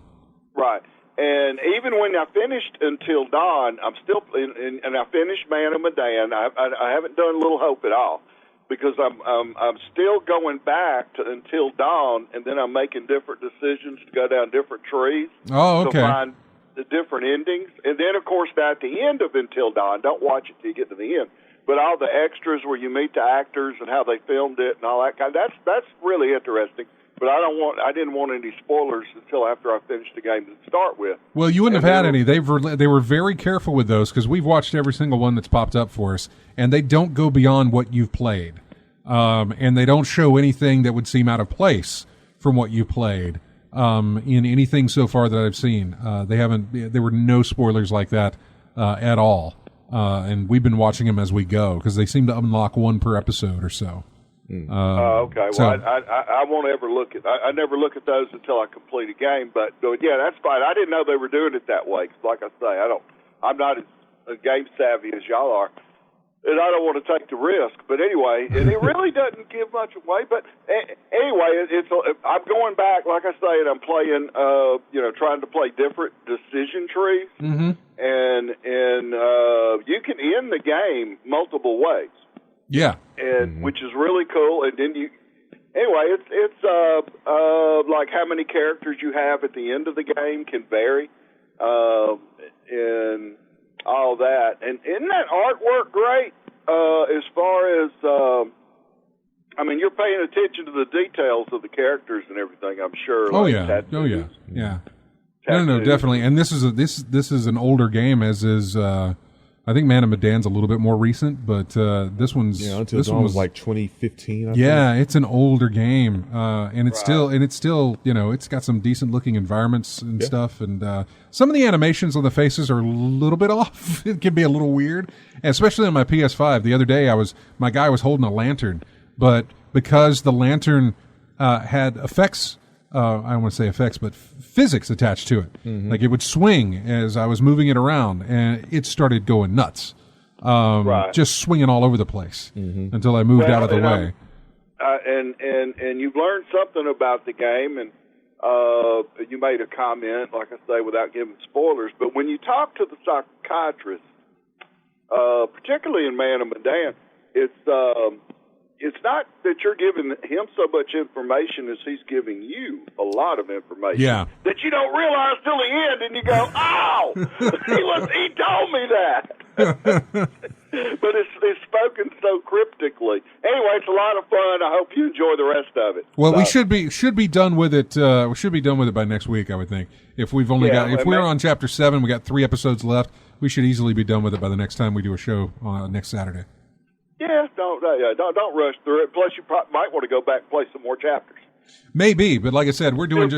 Right. And even when I finished Until Dawn, I'm still and I finished Man of Medan. I haven't done Little Hope at all because I'm still going back to Until Dawn, and then I'm making different decisions to go down different trees. Oh, okay. To find the different endings, and then of course at the end of Until Dawn, don't watch it till you get to the end. But all the extras where you meet the actors and how they filmed it and all that that's really interesting. But I didn't want any spoilers until after I finished the game to start with. Well, you wouldn't have had any. They were very careful with those because we've watched every single one that's popped up for us, and they don't go beyond what you've played, and they don't show anything that would seem out of place from what you played in anything so far that I've seen. There were no spoilers like that at all, and we've been watching them as we go because they seem to unlock one per episode or so. Okay. Well, I won't ever look at. I never look at those until I complete a game. But yeah, that's fine. I didn't know they were doing it that way. 'Cause like I say, I'm not as game savvy as y'all are, and I don't want to take the risk. But anyway, and it really doesn't give much away. But anyway, I'm going back, like I say, and I'm playing. Trying to play different decision trees, and you can end the game multiple ways. Yeah, and which is really cool. And then it's like how many characters you have at the end of the game can vary, and all that. And isn't that artwork great? As far as you're paying attention to the details of the characters and everything. I'm sure. Tattoos. Yeah. No, definitely. And this is an older game, as is. I think Man of Medan's a little bit more recent, but this one's Until Dawn was like 2015. I think. It's an older game, and it's still it's got some decent looking environments and stuff, and some of the animations on the faces are a little bit off. It can be a little weird, especially on my PS5. The other day, my guy was holding a lantern, but because the lantern had effects I don't want to say effects, but physics attached to it. Like it would swing as I was moving it around, and it started going nuts. Just swinging all over the place until I moved out of the way. And you've learned something about the game, and you made a comment, like I say, without giving spoilers, but when you talk to the psychiatrist, particularly in Man of Medan, it's not that you're giving him so much information as he's giving you a lot of information that you don't realize till the end, and you go, "Oh, he told me that." But it's spoken so cryptically. Anyway, it's a lot of fun. I hope you enjoy the rest of it. Well, we should be done with it. We should be done with it by next week, I would think. If we've only if we're on chapter 7, we got 3 episodes left. We should easily be done with it by the next time we do a show next Saturday. Yeah, don't rush through it. Plus, you might want to go back and play some more chapters. Maybe, but like I said, we're doing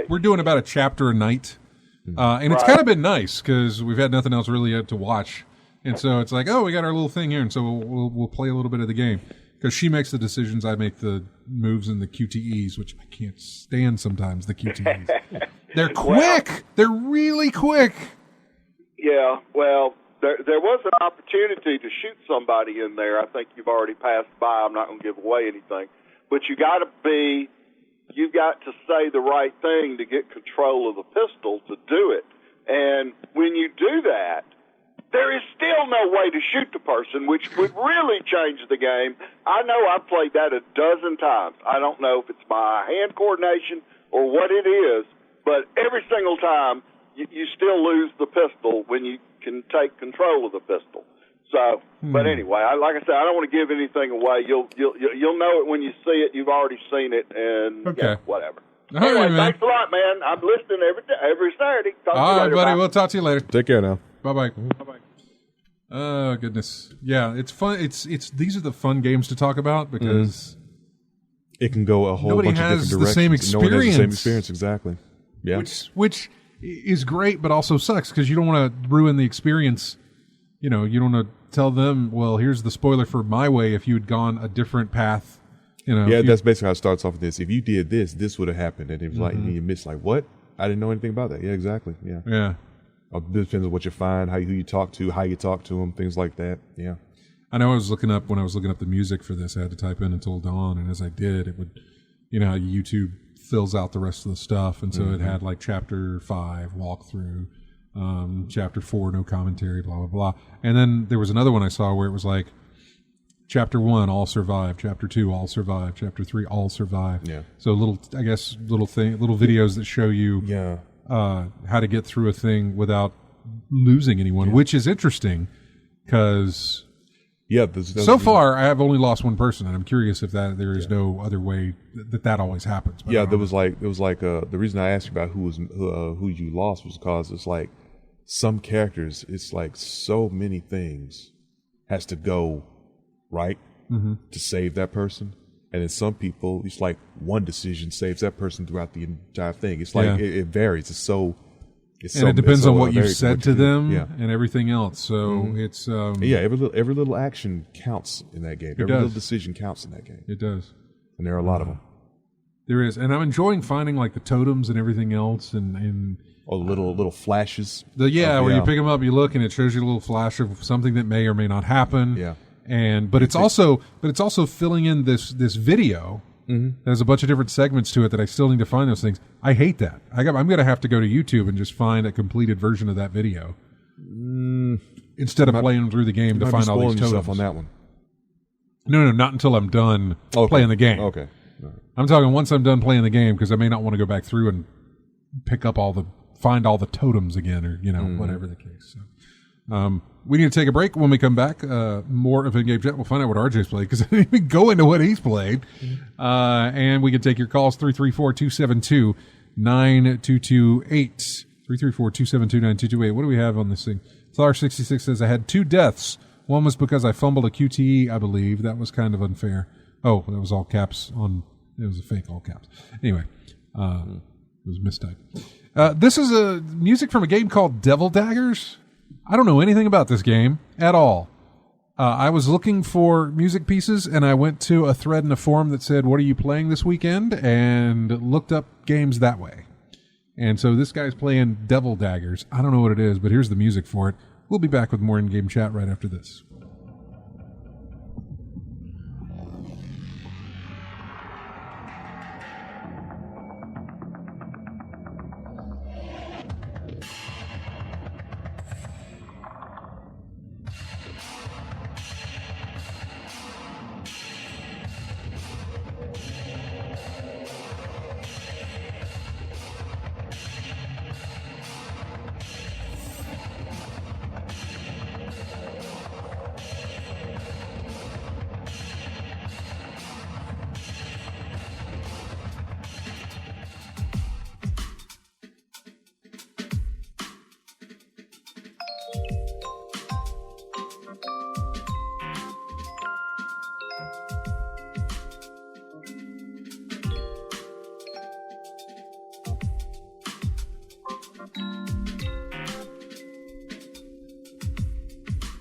we're doing about a chapter a night, and it's kind of been nice because we've had nothing else really to watch, and so it's like, oh, we got our little thing here, and so we'll play a little bit of the game because she makes the decisions, I make the moves and the QTEs, which I can't stand sometimes. The QTEs, they're quick, they're really quick. Yeah, well. There was an opportunity to shoot somebody in there. I think you've already passed by. I'm not going to give away anything. But you got to say the right thing to get control of the pistol to do it. And when you do that, there is still no way to shoot the person, which would really change the game. I know I've played that a dozen times. I don't know if it's my hand coordination or what it is, but every single time you still lose the pistol when you can take control of the pistol. So, but anyway, like I said, I don't want to give anything away. You'll know it when you see it. You've already seen it, and whatever. Anyway, thanks a lot, man. I'm listening every Saturday. All right, buddy. We'll talk to you later. Take care now. Bye-bye. Bye-bye. Oh, goodness. Yeah, it's fun. It's these are the fun games to talk about because it can go a whole bunch of different directions. Nobody has the same experience. No one has the same experience, exactly. Yeah. Which is great, but also sucks because you don't want to ruin the experience. You know, you don't want to tell them, well, here's the spoiler for my way if you had gone a different path. You know, yeah, that's basically how it starts off with this. If you did this, this would have happened. And it was like, you missed, like, what? I didn't know anything about that. Yeah, exactly. Yeah. Yeah. It depends on what you find, who you talk to, how you talk to them, things like that. Yeah. I know when I was looking up the music for this, I had to type in Until Dawn. And as I did, it would, you know, YouTube fills out the rest of the stuff, and so it had like chapter 5 walkthrough, chapter 4 no commentary, blah blah blah, and then there was another one I saw where it was like chapter 1 all survive, chapter 2 all survive, chapter 3 all survive. Yeah. So little videos that show you how to get through a thing without losing anyone, which is interesting because. Yeah. So far, I have only lost one person, and I'm curious if there is no other way that always happens. Yeah, there was like the reason I asked you about who you lost was because it's like some characters, it's like so many things has to go right to save that person, and then some people, it's like one decision saves that person throughout the entire thing. It's like it varies. It depends on what you've said to them and everything else. So it's every little action counts in that game. Every little decision counts in that game. It does, and there are a lot of them. There is, and I'm enjoying finding like the totems and everything else, and little flashes. Where you pick them up, you look, and it shows you a little flash of something that may or may not happen. Yeah, but it's also filling in this video. There's a bunch of different segments to it that I still need to find those things. I hate that. I'm going to have to go to YouTube and just find a completed version of that video instead of playing through the game to find all these totems. On that one. No, not until I'm done playing the game. Okay. Right. I'm talking once I'm done playing the game because I may not want to go back through and find all the totems again or whatever the case. So. We need to take a break. When we come back, more of In-Game Chat. We'll find out what RJ's played because I didn't even go into what he's played. And we can take your calls, 334-272-9228. 334-272-9228. What do we have on this thing? Thar66 says, I had 2 deaths. One was because I fumbled a QTE, I believe. That was kind of unfair. Oh, that was all caps on... It was a fake all caps. Anyway, it was mistyped. This is a music from a game called Devil Daggers. I don't know anything about this game at all. I was looking for music pieces, and I went to a thread in a forum that said, "What are you playing this weekend?" and looked up games that way. And so this guy's playing Devil Daggers. I don't know what it is, but here's the music for it. We'll be back with more in-game chat right after this.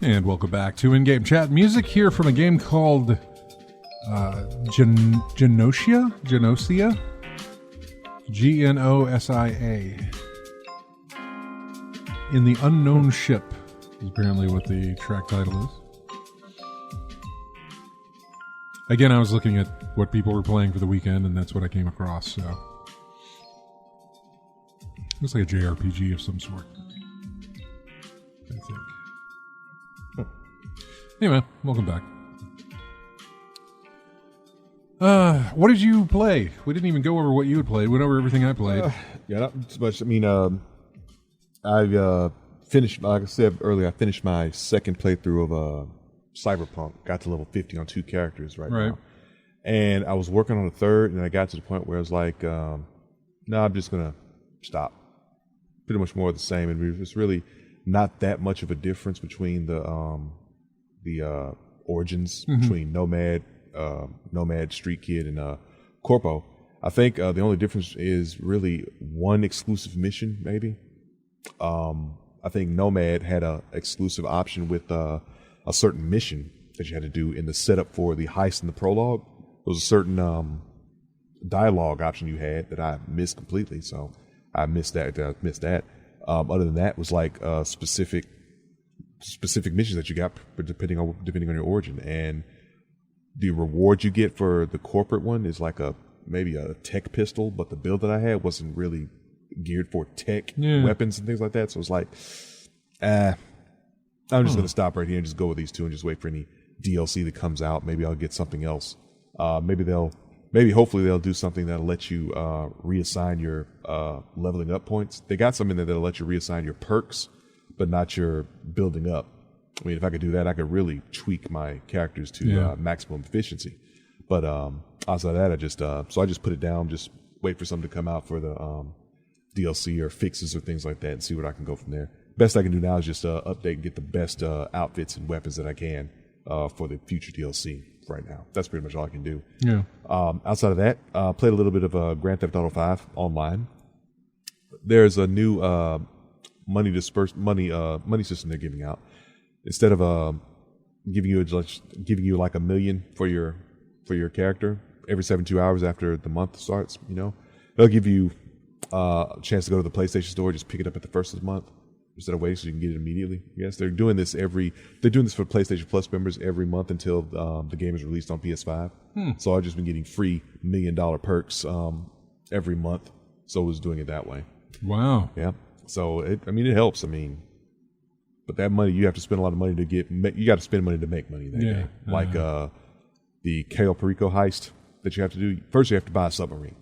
And welcome back to In-Game Chat. Music here from a game called Genosia? G-N-O-S-I-A. In the Unknown Ship is apparently what the track title is. Again, I was looking at what people were playing for the weekend, and that's what I came across, so. Looks like a JRPG of some sort, I think. Anyway, welcome back. What did you play? We didn't even go over what you had played. We went over everything I played. Yeah, not so much. I mean, I finished, like I said earlier, I finished my second playthrough of Cyberpunk. Got to level 50 on 2 characters right now. And I was working on a third, and I got to the point where I was like, no, I'm just going to stop. Pretty much more of the same. And it's really not that much of a difference between the origins between Nomad, Street Kid, and Corpo. I think the only difference is really one exclusive mission, maybe. I think Nomad had a exclusive option with a certain mission that you had to do in the setup for the heist in the prologue. There was a certain dialogue option you had that I missed completely, so I missed that. Other than that, it was like specific missions that you got depending on your origin, and the reward you get for the corporate one is like maybe a tech pistol, but the build that I had wasn't really geared for tech weapons and things like that. So it's like, I'm just gonna stop right here and just go with these two and just wait for any DLC that comes out. Maybe I'll get something else. Hopefully they'll do something that'll let you reassign your leveling up points. They got something that'll let you reassign your perks, but not your building up. I mean, if I could do that, I could really tweak my characters to maximum efficiency. But outside of that, I just put it down, just wait for something to come out for the DLC or fixes or things like that, and see what I can go from there. Best I can do now is just update and get the best outfits and weapons that I can for the future DLC right now. That's pretty much all I can do. Yeah. Outside of that, played a little bit of Grand Theft Auto 5 online. There's a new money system they're giving out. Instead of giving you like $1 million for your character every 72 hours after the month starts, they'll give you a chance to go to the PlayStation Store, just pick it up at the first of the month instead of waiting so you can get it immediately. Yes, they're doing this for PlayStation Plus members every month until the game is released on PS5. So I've just been getting free $1 million perks every month. So I was doing it that way. Wow. Yeah. So it helps. But that money, you have to spend a lot of money to get. You got to spend money to make money. That game. Like the Cayo Perico heist that you have to do. First, you have to buy a submarine,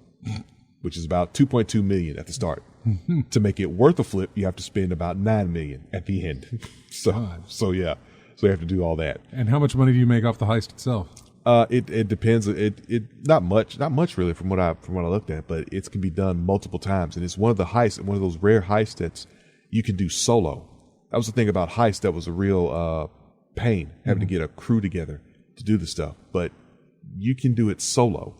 which is about $2.2 million at the start. To make it worth a flip, you have to spend about $9 million at the end. So you have to do all that. And how much money do you make off the heist itself? It depends. It not much really from what I looked at, but it can be done multiple times, and it's one of those rare heists that you can do solo. That was the thing about heist that was a real pain, having to get a crew together to do the stuff. But you can do it solo.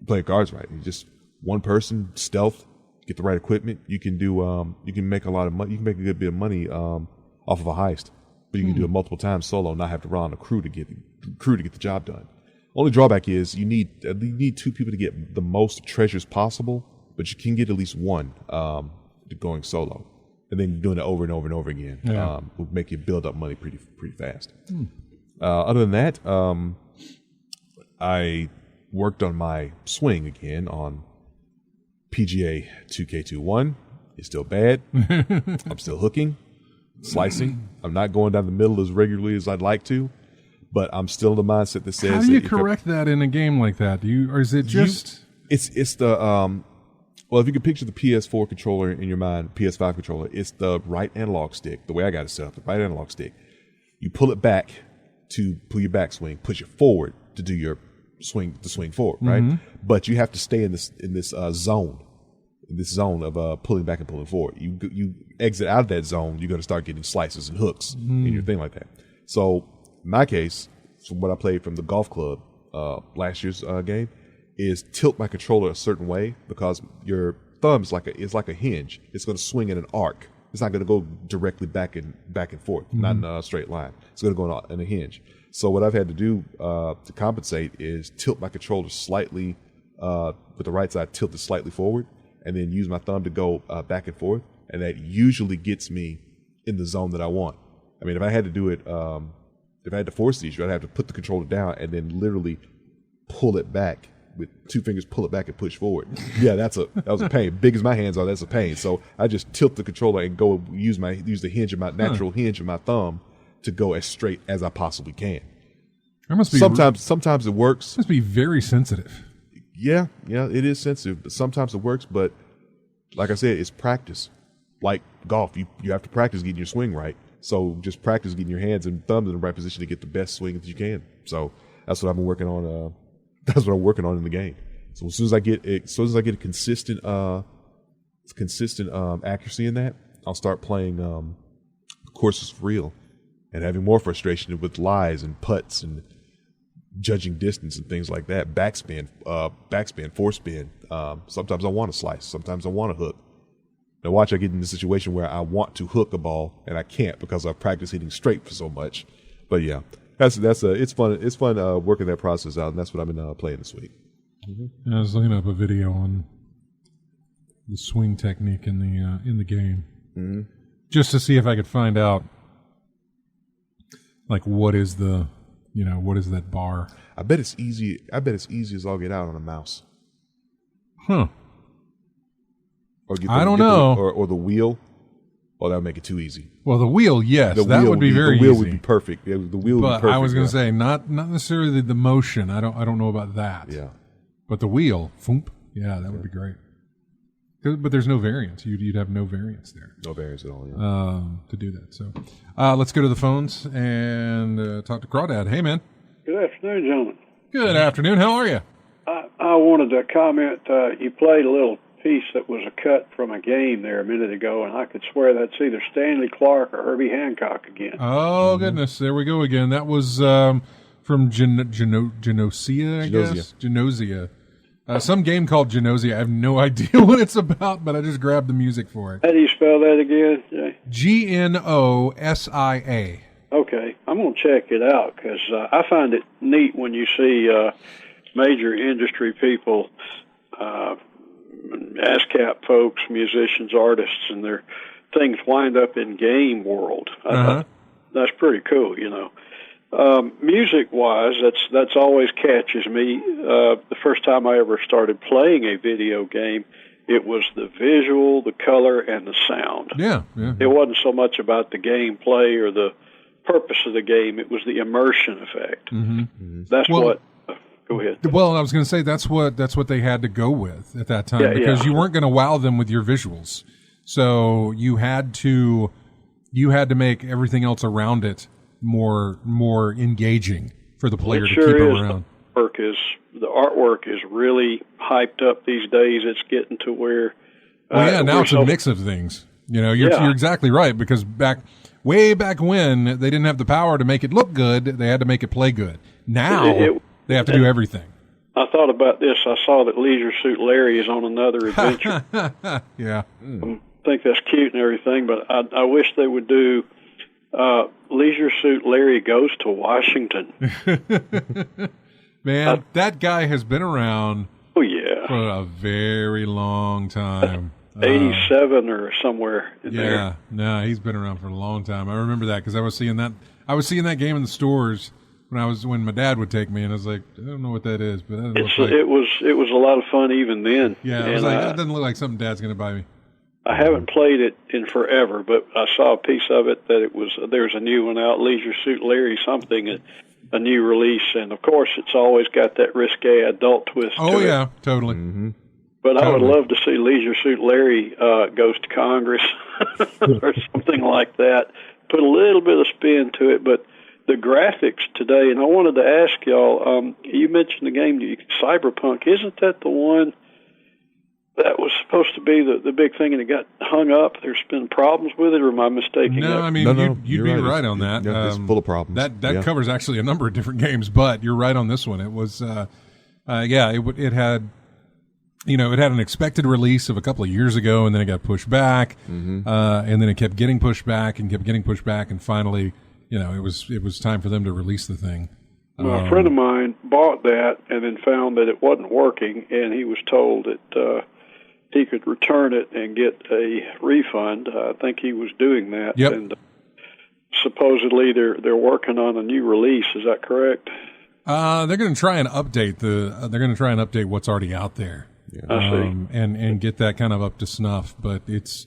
Play cards right. You just one person, stealth, get the right equipment. You can do. You can make a lot of money. You can make a good bit of money off of a heist. but you can do it multiple times solo and not have to rely on a crew to get the job done. Only drawback is you need 2 people to get the most treasures possible, but you can get at least one going solo, and then doing it over and over and over again will make you build up money pretty fast. Other than that, I worked on my swing again on PGA 2K21. It's still bad. I'm still hooking, slicing. I'm not going down the middle as regularly as I'd like to, but I'm still in the mindset that says. How do you correct that in a game like that? Or is it just? It's the well, if you could picture the PS4 controller in your mind, PS5 controller, it's the right analog stick. The way I got it set up, the right analog stick. You pull it back to pull your backswing, push it forward to do your swing forward, right? But you have to stay in this zone. In this zone of pulling back and pulling forward. You exit out of that zone, you're going to start getting slices and hooks in your thing like that. So in my case, from what I played from the golf club last year's game, is tilt my controller a certain way because your thumb is like a hinge. It's going to swing in an arc. It's not going to go directly back and forth, not in a straight line. It's going to go in a hinge. So what I've had to do to compensate is tilt my controller slightly with the right side tilted slightly forward, and then use my thumb to go back and forth, and that usually gets me in the zone that I want. I mean, if I had to do it, if I had to force the issue, I'd have to put the controller down and then literally pull it back with 2 fingers, pull it back and push forward. Yeah, that was a pain. Big as my hands are, that's a pain. So I just tilt the controller and go use the hinge of my natural hinge of my thumb to go as straight as I possibly can. That must be sometimes it works. Must be very sensitive. Yeah, it is sensitive, but sometimes it works. But like I said, it's practice. Like golf, you have to practice getting your swing right. So just practice getting your hands and thumbs in the right position to get the best swing that you can. So that's what I've been working on. That's what I'm working on in the game. So as soon as I get a consistent accuracy in that, I'll start playing courses for real and having more frustration with lies and putts and judging distance and things like that. Backspin, forespin. Sometimes I want to slice. Sometimes I want to hook. Now watch, I get in a situation where I want to hook a ball and I can't because I've practiced hitting straight for so much. But yeah, it's fun. It's fun working that process out, and that's what I've been playing this week. I was looking up a video on the swing technique in the game, just to see if I could find out like what is that bar. I bet it's easy as all get out on a mouse. Huh. Or I don't know. Or the wheel. Oh, that would make it too easy. Well, the wheel, yes, that would be very easy. The wheel would be perfect. The wheel would be perfect. But I was going to say not necessarily the motion. I don't know about that. Yeah. But the wheel, thump, yeah, that would be great. But there's no variance. You'd have no variance there. No variance at all. Yeah. To do that. So, let's go to the phones and talk to Crawdad. Hey, man. Good afternoon, gentlemen. Good afternoon. How are you? I wanted to comment. You played a little piece that was a cut from a game there a minute ago, and I could swear that's either Stanley Clark or Herbie Hancock again. Oh, goodness. There we go again. That was from Genosea, I guess? Genosea. Some game called Genosea. I have no idea what it's about, but I just grabbed the music for it. How do you spell that again, Jay? Gnosia. Okay. I'm going to check it out because I find it neat when you see major industry people, ASCAP folks, musicians, artists, and their things wind up in game world. That's pretty cool, you know. Music-wise, that's always catches me. The first time I ever started playing a video game, it was the visual, the color, and the sound. Yeah. It wasn't so much about the gameplay or the purpose of the game. It was the immersion effect. Go ahead. Well, I was going to say that's what they had to go with at that time because you weren't going to wow them with your visuals. So you had to make everything else around it more engaging for the player to keep around. The artwork is really hyped up these days. It's getting to where now it's a mix of things. You know, you're exactly right because way back when they didn't have the power to make it look good, they had to make it play good. Now they have to do everything. I thought about this. I saw that Leisure Suit Larry is on another adventure. Yeah. I think that's cute and everything, but I wish they would do Leisure Suit Larry Goes to Washington. Man, that guy has been around Oh, yeah. for a very long time. 87 or somewhere in there. Yeah, no, he's been around for a long time. I remember that because I was seeing that game in the stores when my dad would take me, and I was like, I don't know what that is, but it was a lot of fun even then. Yeah, I was like, that doesn't look like something Dad's going to buy me. I haven't played it in forever, but I saw a piece of it that there's a new one out, Leisure Suit Larry something, a new release, and of course it's always got that risque adult twist to it. Oh yeah, totally. Mm-hmm. But I would love to see Leisure Suit Larry goes to Congress or something like that. Put a little bit of spin to it, but the graphics today, and I wanted to ask y'all, you mentioned the game Cyberpunk. Isn't that the one that was supposed to be the big thing and it got hung up? There's been problems with it, or am I mistaken? No, I mean, you'd be right on that. It's full of problems. That covers actually a number of different games, but you're right on this one. It was, it had... it had an expected release of a couple of years ago, and then it got pushed back, and then it kept getting pushed back, and finally, it was time for them to release the thing. Well, a friend of mine bought that and then found that it wasn't working, and he was told that he could return it and get a refund. I think he was doing that, and supposedly they're working on a new release. Is that correct? They're going to try and update what's already out there. Yeah. I see. And get that kind of up to snuff, but it's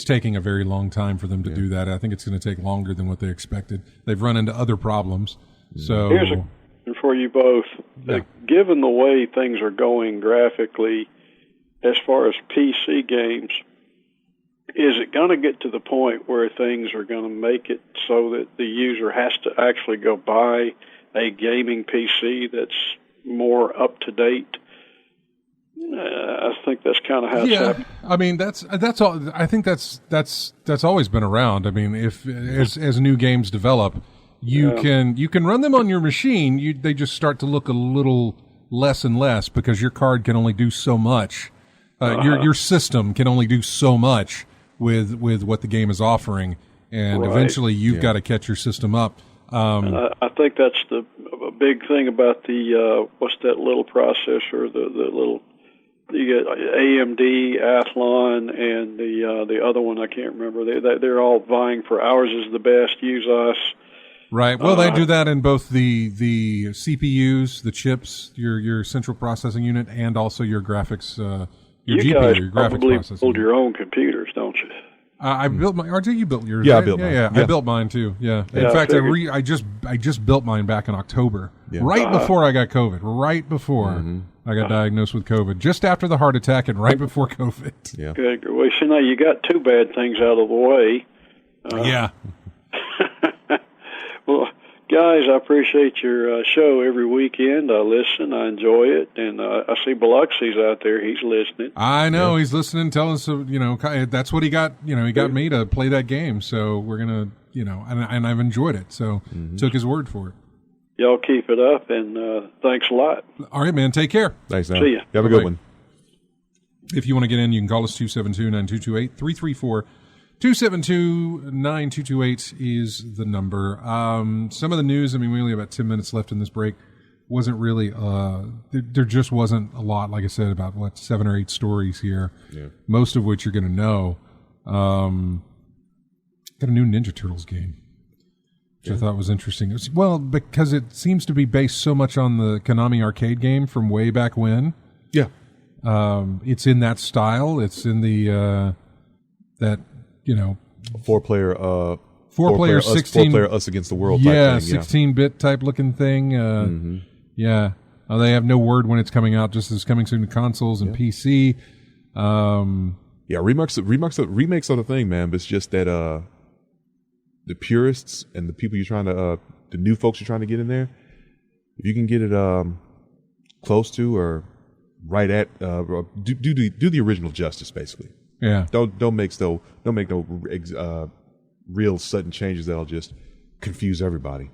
taking a very long time for them to do that. I think it's going to take longer than what they expected. They've run into other problems. So here's a question for you both. Yeah. Given the way things are going graphically, as far as PC games, is it going to get to the point where things are going to make it so that the user has to actually go buy a gaming PC that's more up to date? I think that's kind of how it's happened. I mean that's all. I think that's always been around. I mean, if as new games develop, you can run them on your machine. They just start to look a little less and less because your card can only do so much. Your system can only do so much with what the game is offering, and eventually you've got to catch your system up. I think that's the big thing about the what's that little processor, the little. You get AMD, Athlon, and the other one I can't remember. They're all vying for ours is the best. Use us. Right. Well, they do that in both the CPUs, the chips, your central processing unit, and also your graphics. Your GPU, guys your graphics probably processing. Build your own computers, don't you? I built my. RJ, you built yours. Yeah, right? I built mine. Yeah, I built mine too. Yeah. In fact, I just built mine back in October, right before I got COVID. Right before I got diagnosed with COVID, just after the heart attack, and right before COVID. Yeah. Good. Well, see, now you got two bad things out of the way. Yeah. Well, guys, I appreciate your show every weekend. I listen, I enjoy it, and I see Biloxi's out there. He's listening. I know he's listening. Telling us, that's what he got. He got me to play that game. So we're gonna, and I've enjoyed it. So took his word for it. Y'all keep it up, and thanks a lot. All right, man. Take care. Thanks, man. See ya. You have a good one. If you want to get in, you can call us 272-9228, 334-272-9228 is the number. Some of the news, we only have about 10 minutes left in this break, wasn't really, there just wasn't a lot, like I said, about 7 or 8 stories here, most of which you're going to know. Got a new Ninja Turtles game, which I thought was interesting. Because it seems to be based so much on the Konami arcade game from way back when. Yeah. It's in that style. It's in the, four-player 16 4-player us against the world. Yeah, type thing, 16-bit type looking thing. Yeah, they have no word when it's coming out. Just as coming soon to consoles and PC. Remakes are the thing, man. But it's just that the purists and the people the new folks you're trying to get in there, if you can get it close to or right at, do the original justice, basically. Yeah. Don't make no real sudden changes that'll just confuse everybody.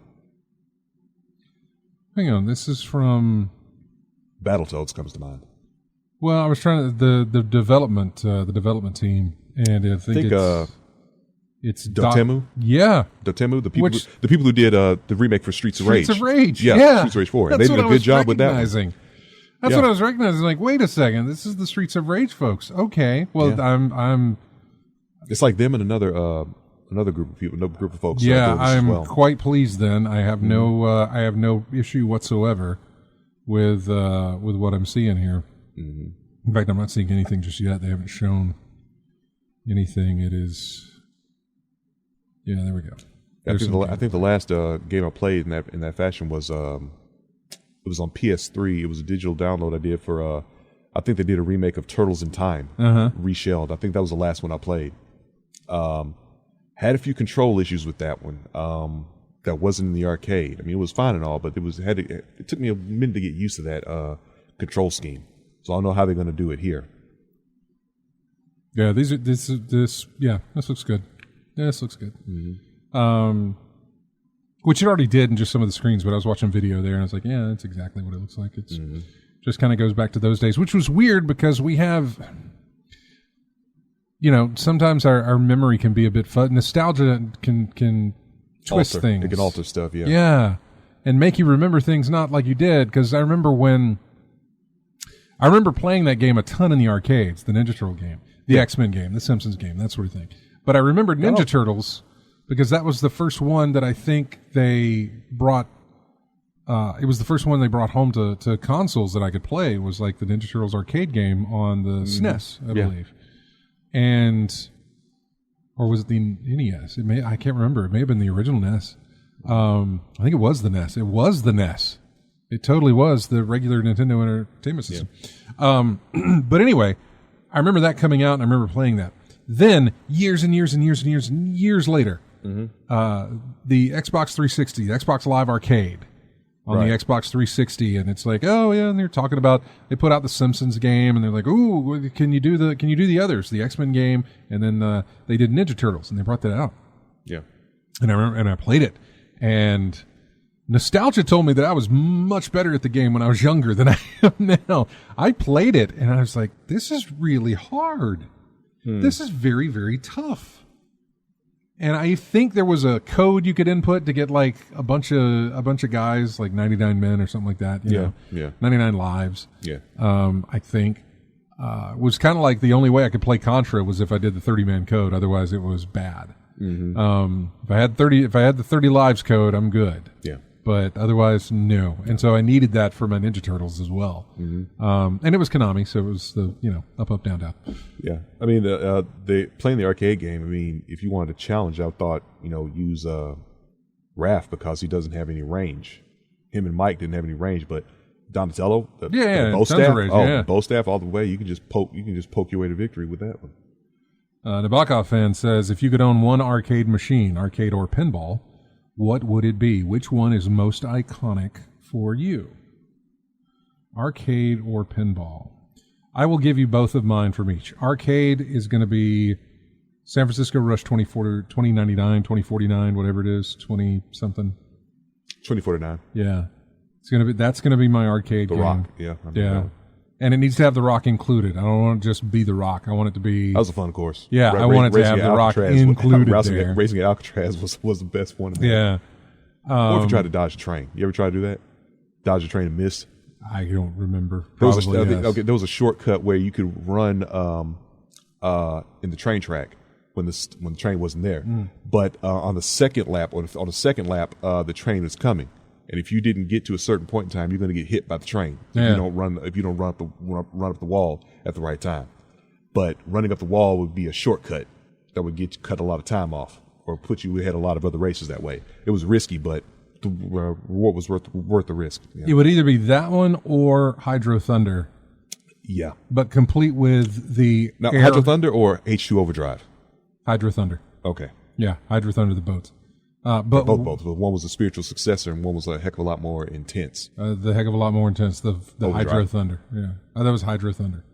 Hang on, this is from Battletoads comes to mind. Well, I was trying to the development team, and I think it's It's Dotemu. Yeah, Dotemu. The people who did the remake for Streets of Rage. Streets of Rage. Yeah. Streets of Rage 4. And they did a good job with that one. That's what I was recognizing. Like, wait a second, this is the Streets of Rage folks. Okay, well, I'm. It's like them and another group of people, another group of folks. Yeah, I'm quite pleased. Then I have I have no issue whatsoever with what I'm seeing here. Mm-hmm. In fact, I'm not seeing anything just yet. They haven't shown anything. It is. Yeah, there we go. I think the last game I played in that fashion was it was on PS3. It was a digital download I did for I think they did a remake of Turtles in Time, reshelled. I think that was the last one I played. Had a few control issues with that one. That wasn't in the arcade. I mean, it was fine and all, but it took me a minute to get used to that control scheme. So I don't know how they're going to do it here. Yeah, this looks good. Yeah, this looks good. Mm-hmm. Which it already did in just some of the screens, but I was watching video there and I was like, yeah, that's exactly what it looks like. It's just kind of goes back to those days, which was weird because we have, sometimes our memory can be a bit fuzzy. Nostalgia can twist things. It can alter stuff, yeah. Yeah, and make you remember things not like you did, because I remember playing that game a ton in the arcades, the Ninja Turtle game, the X-Men game, the Simpsons game, that sort of thing. But I remembered Ninja Turtles because that was the first one that I think they brought. It was the first one they brought home to consoles that I could play. Was like the Ninja Turtles arcade game on the SNES, I believe, or was it the NES? I can't remember. It may have been the original NES. I think it was the NES. It was the NES. It totally was the regular Nintendo Entertainment System. Yeah. But anyway, I remember that coming out, and I remember playing that. Then, years and years and years and years and years later, the Xbox 360, the Xbox Live Arcade on the Xbox 360, and it's like, oh yeah, and they're talking about, they put out the Simpsons game, and they're like, ooh, can you do the others, the X-Men game, and then they did Ninja Turtles, and they brought that out. Yeah, and I remember, and I played it, and nostalgia told me that I was much better at the game when I was younger than I am now. I played it, and I was like, this is really hard. This is very, very tough. And I think there was a code you could input to get like a bunch of guys, like 99 men or something like that. You know, 99 lives. Yeah. I think was kind of like the only way I could play Contra was if I did the 30-man code. Otherwise, it was bad. If I had the 30 lives code, I'm good. Yeah. But otherwise, no. And so I needed that for my Ninja Turtles as well. And it was Konami, so it was the, up, up, down, down. Yeah. I mean, playing the arcade game, I mean, if you wanted to challenge, I thought, use Raph because he doesn't have any range. Him and Mike didn't have any range, but Donatello, the bow staff, bow staff all the way, you can just poke your way to victory with that one. Nabokov fan says, if you could own one arcade machine, arcade or pinball, what would it be? Which one is most iconic for you? Arcade or pinball? I will give you both of mine from each. Arcade is going to be San Francisco Rush 2099, 2049, whatever it is, 20-something. 2049. Yeah. That's going to be my arcade game. The Rock, yeah. Yeah. And it needs to have The Rock included. I don't want it to just be The Rock. I want it to be... That was a fun course. Yeah, I want it to have The Rock included there. Racing at Alcatraz was the best one. Yeah. Or if you tried to dodge a train. You ever try to do that? Dodge a train and miss? I don't remember. There was a shortcut where you could run in the train track when the train wasn't there. But on the second lap, the train was coming. And if you didn't get to a certain point in time, you're going to get hit by the train if you don't run up the wall at the right time. But running up the wall would be a shortcut that would cut a lot of time off or put you ahead a lot of other races that way. It was risky, but the reward was worth the risk. Yeah. It would either be that one or Hydro Thunder. Yeah, but complete with the Hydro Thunder or H2 Overdrive. Hydro Thunder. Okay. Yeah, Hydro Thunder, the boats. But both. One was a spiritual successor, and one was a heck of a lot more intense. The heck of a lot more intense. The Hydro Thunder. Yeah, that was Hydro Thunder.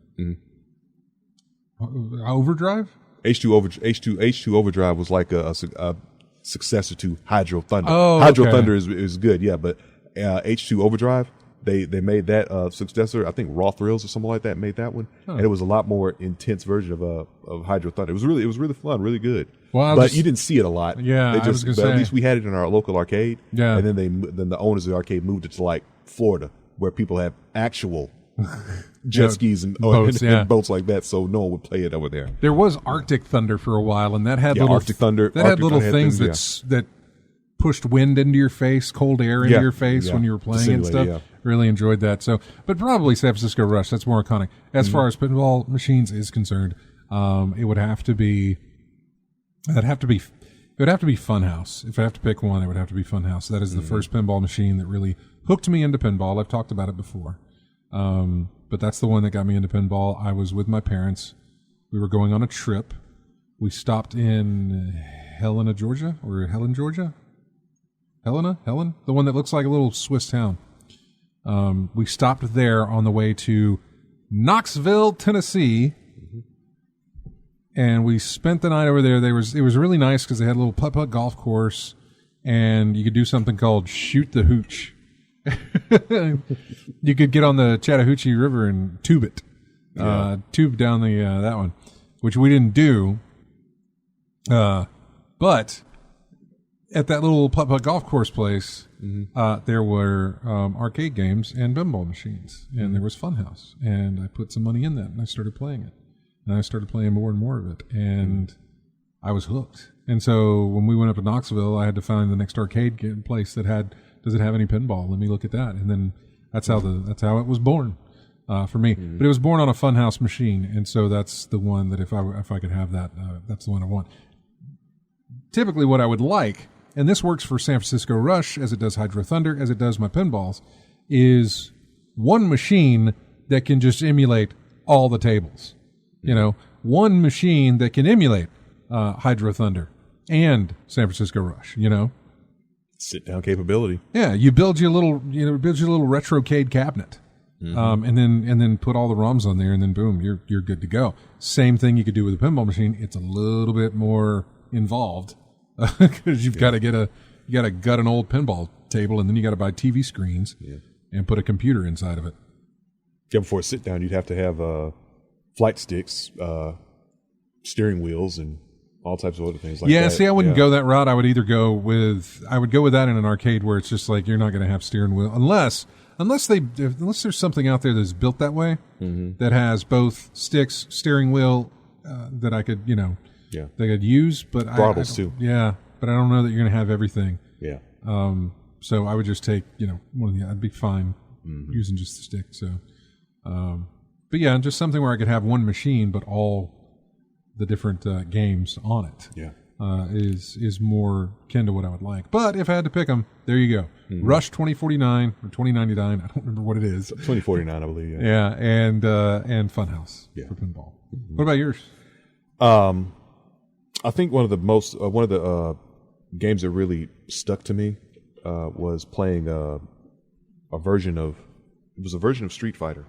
Overdrive. H2 Overdrive was like a successor to Hydro Thunder. Oh, Hydro Thunder is good, yeah, but H2 Overdrive They made that successor. I think Raw Thrills or something like that made that one, and it was a lot more intense version of Hydro Thunder. It was really fun, really good. Well, but you didn't see it a lot. Yeah, they just, I was but gonna at say. least we had it in our local arcade. Yeah, and then the owners of the arcade moved it to like Florida, where people have actual jet skis and boats, and boats like that, so no one would play it over there. There was Arctic Thunder for a while, and that had little Arctic Thunder. That had little things that pushed wind into your face, cold air into your face when you were playing and stuff. Yeah. Really enjoyed that. So, but probably San Francisco Rush. That's more iconic. As far as pinball machines is concerned, it would have to be. It would have to be Funhouse. If I have to pick one, it would have to be Funhouse. That is the first pinball machine that really hooked me into pinball. I've talked about it before, but that's the one that got me into pinball. I was with my parents. We were going on a trip. We stopped in Helena, Georgia, or Helen, Georgia. Helen, the one that looks like a little Swiss town. We stopped there on the way to Knoxville, Tennessee, and we spent the night over there. It was really nice because they had a little putt-putt golf course, and you could do something called shoot the hooch. You could get on the Chattahoochee River and tube it, tube down the that one, which we didn't do, but. At that little putt-putt golf course place, there were arcade games and pinball machines, and there was Funhouse. And I put some money in that, and I started playing it. And I started playing more and more of it, and I was hooked. And so when we went up to Knoxville, I had to find the next arcade place that does it have any pinball? Let me look at that. And then that's how it was born for me. But it was born on a Funhouse machine, and so that's the one that if I could have that, that's the one I want. Typically, what I would like. And this works for San Francisco Rush, as it does Hydro Thunder, as it does my pinballs, is one machine that can just emulate all the tables. You know, one machine that can emulate Hydro Thunder and San Francisco Rush, you know. Sit-down capability. Yeah, you build your little retrocade cabinet. And then put all the ROMs on there, and then boom, you're good to go. Same thing you could do with a pinball machine. It's a little bit more involved. Because you got to gut an old pinball table, and then you got to buy TV screens and put a computer inside of it. Yeah, before a sit down, you'd have to have flight sticks, steering wheels, and all types of other things like that. Yeah, see, I wouldn't go that route. I would go with that in an arcade where it's just like you're not going to have steering wheel unless there's something out there that's built that way that has both sticks, steering wheel that I could they could use, but throttles too. Yeah, but I don't know that you're going to have everything. Yeah. So I would just take one of the. I'd be fine using just the stick. So, but yeah, just something where I could have one machine, but all the different games on it. Yeah. Is more akin to what I would like. But if I had to pick them, there you go. Rush 2049 or 2099. I don't remember what it is. 2049, I believe. Yeah, and Funhouse for pinball. What about yours? I think one of the games that really stuck to me was playing a version of Street Fighter.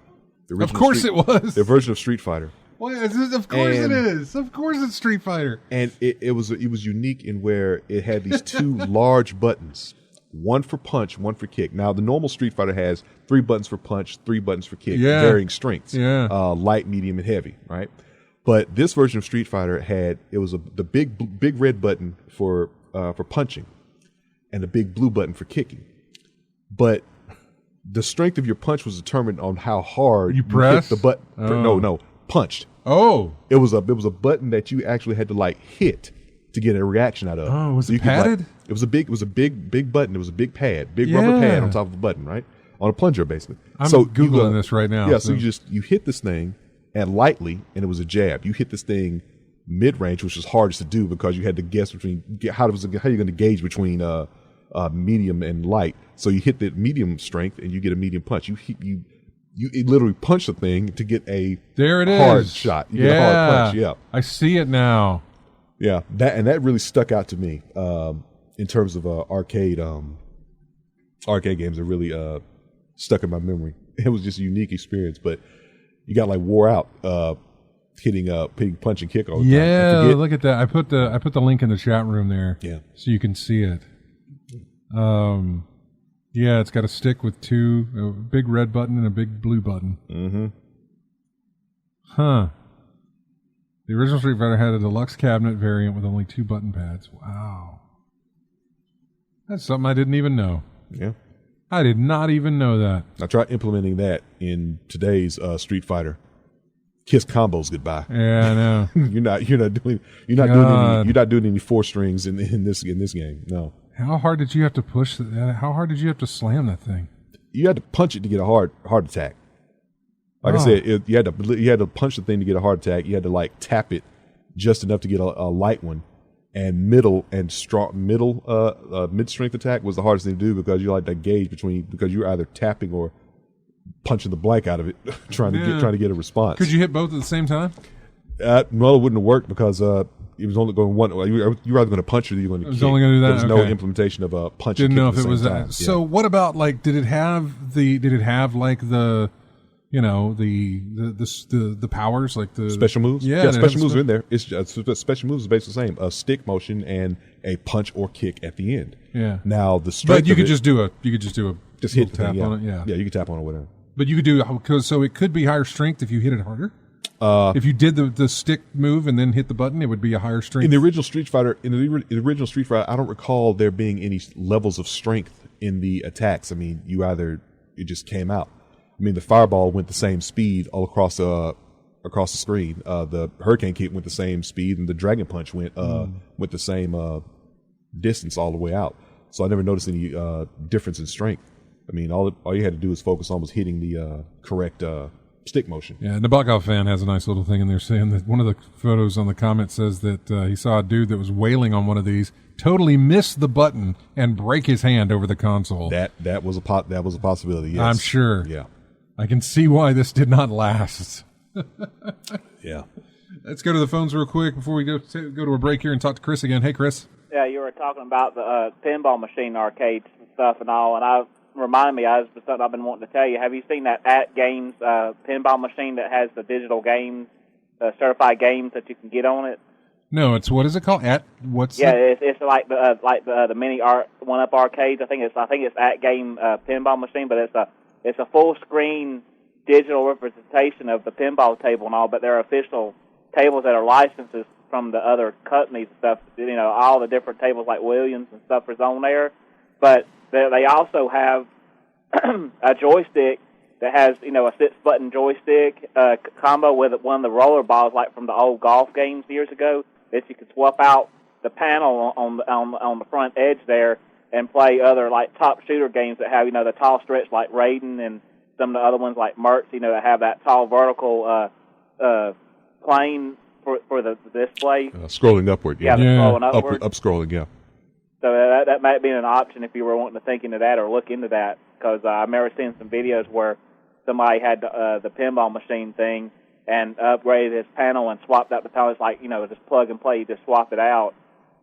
Of course it was. The version of Street Fighter. Well, of course it is. Of course it's Street Fighter. And it was unique in where it had these two large buttons, one for punch, one for kick. Now the normal Street Fighter has 3 buttons for punch, 3 buttons for kick, varying strengths, light, medium, and heavy, right? But this version of Street Fighter the big red button for punching, and the big blue button for kicking. But the strength of your punch was determined on how hard you press hit the button. No, punched. Oh, it was a button that you actually had to like hit to get a reaction out of. Oh, was it padded? It was a big button. It was a big pad, rubber pad on top of a button, right? On a plunger, basically. I'm Googling this right now. Yeah, so you hit this thing and lightly, and it was a jab. You hit this thing mid-range, which was hardest to do because you had to guess how you're going to gauge between medium and light. So you hit the medium strength, and you get a medium punch. You literally punch the thing to get a hard shot. You get a hard punch. Yeah, I see it now. Yeah, that really stuck out to me in terms of arcade games that really stuck in my memory. It was just a unique experience, but you got like wore out hitting punch and kick all the time. Yeah, look at that. I put the link in the chat room there. Yeah, so you can see it. Yeah, it's got a stick with a big red button and a big blue button. Mm-hmm. Huh. The original Street Fighter had a deluxe cabinet variant with only 2 button pads. Wow. That's something I didn't even know. Yeah. I did not even know that. I tried implementing that in today's Street Fighter. Kiss combos goodbye. Yeah, I know. you're not doing any 4 strings in this game. No. How hard did you have to push that? How hard did you have to slam that thing? You had to punch it to get a heart attack. Like I said, you had to punch the thing to get a heart attack. You had to like tap it just enough to get a light one, and mid strength attack was the hardest thing to do because you like that gauge because you're either tapping or punching the blank out of it, trying to get a response. Could you hit both at the same time? Well, it wouldn't have worked because it was only going one. You were either going to punch or you were going to kick. Only going to do that. There was no implementation of a punch. Didn't know if it was time. that. So what about like? Did it have like the, you know, the powers, like the special moves? Yeah, special moves are in there. It's special moves is basically the same: a stick motion and a punch or kick at the end. Yeah. Now the strength. But you could it, just do a just hit tap on it. Yeah. Yeah, you could tap on it, whatever. But you could do so it could be higher strength if you hit it harder. If you did the stick move and then hit the button, it would be a higher strength. In the original Street Fighter, I don't recall there being any levels of strength in the attacks. I mean, it just came out. I mean, the fireball went the same speed all across the screen. The hurricane kick went the same speed, and the dragon punch went the same distance all the way out. So I never noticed any difference in strength. I mean, all you had to do was focus on was hitting the correct stick motion. Yeah, and the Buckoff fan has a nice little thing in there saying that one of the photos on the comment says that he saw a dude that was wailing on one of these, totally miss the button and break his hand over the console. That was a possibility. Yes. I'm sure. Yeah, I can see why this did not last. Yeah. Let's go to the phones real quick before we go to a break here and talk to Chris again. Hey, Chris. Yeah, you were talking about the pinball machine arcades and stuff and all, and I reminded me, I was something I've been wanting to tell you. Have you seen that At Games pinball machine that has the digital games, certified games that you can get on it? No, what is it called? It's like the mini 1-up arcades. I think it's At Game pinball machine, but it's a full screen digital representation of the pinball table and all. But they're official tables that are licenses from the other companies and stuff. You know, all the different tables like Williams and stuff is on there, but they also have a joystick that has, you know, a 6-button joystick combo with one of the roller balls, like from the old golf games years ago, that you could swap out the panel on the front edge there and play other like top shooter games that have, you know, the tall stretch like Raiden and some of the other ones like Mertz, you know, that have that tall vertical plane for the display. Scrolling upward. Yeah. Scrolling upward. Up scrolling. Yeah. So that might be an option if you were wanting to think into that or look into that, because I remember seeing some videos where somebody had the pinball machine thing and upgraded his panel and swapped out the panel. It's like, you know, just plug and play, you just swap it out.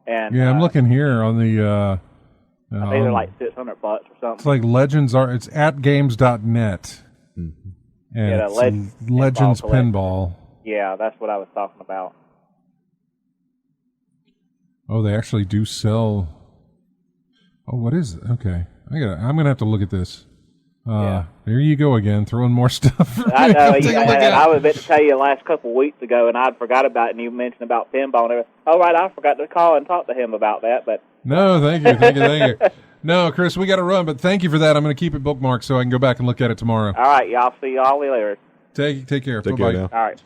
And yeah, I'm looking here on the. I think they're like $600 or something. It's like It's atgames.net. Mm-hmm. And it's Legends Pinball. Yeah, that's what I was talking about. Oh, they actually do sell. Oh, what is it? Okay, I'm gonna have to look at this. There you go again, throwing more stuff. I know. I was about to tell you the last couple of weeks ago, and I'd forgot about it, and you mentioned about pinball and everything. Oh, right, I forgot to call and talk to him about that. But no, thank you. No, Chris, we got to run, but thank you for that. I'm going to keep it bookmarked so I can go back and look at it tomorrow. All right, y'all. See y'all later. Take care. Take Bye-bye. care now. All right.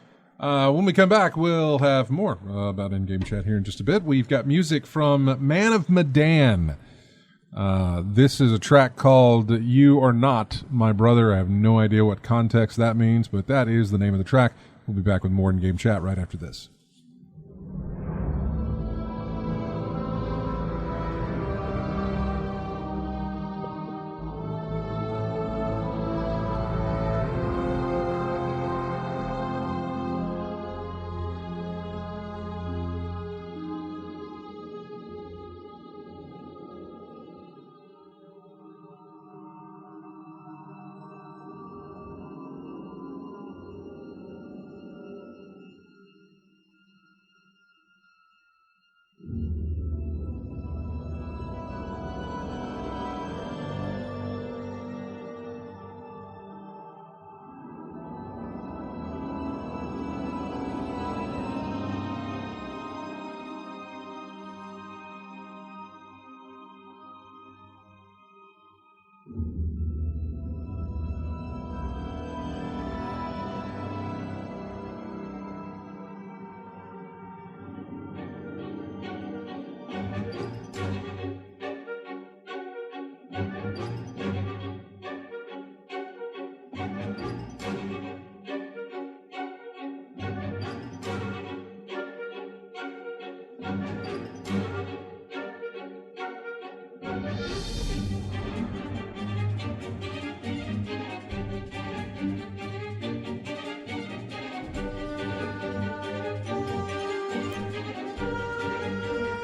When we come back, we'll have more about in-game chat here in just a bit. We've got music from Man of Medan. This is a track called You Are Not My Brother. I have no idea what context that means, but that is the name of the track. We'll be back with more in-game chat right after this.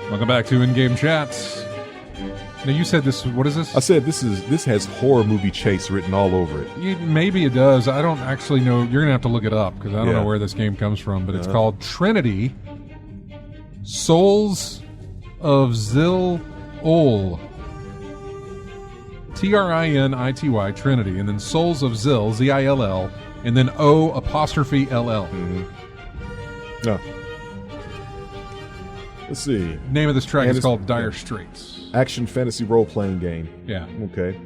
Welcome back to In-Game Chats. Now, you said this, what is this? I said this has horror movie chase written all over it. Maybe it does. I don't actually know. You're going to have to look it up because I don't know where this game comes from, but it's called Trinity Souls of Zil-Ol. Trinity, Trinity, and then Souls of Zil, Zill, and then O''LL. Mm-hmm. No. Let's see. Name of this track is called Dire Straits. Action fantasy role-playing game. Yeah. Okay.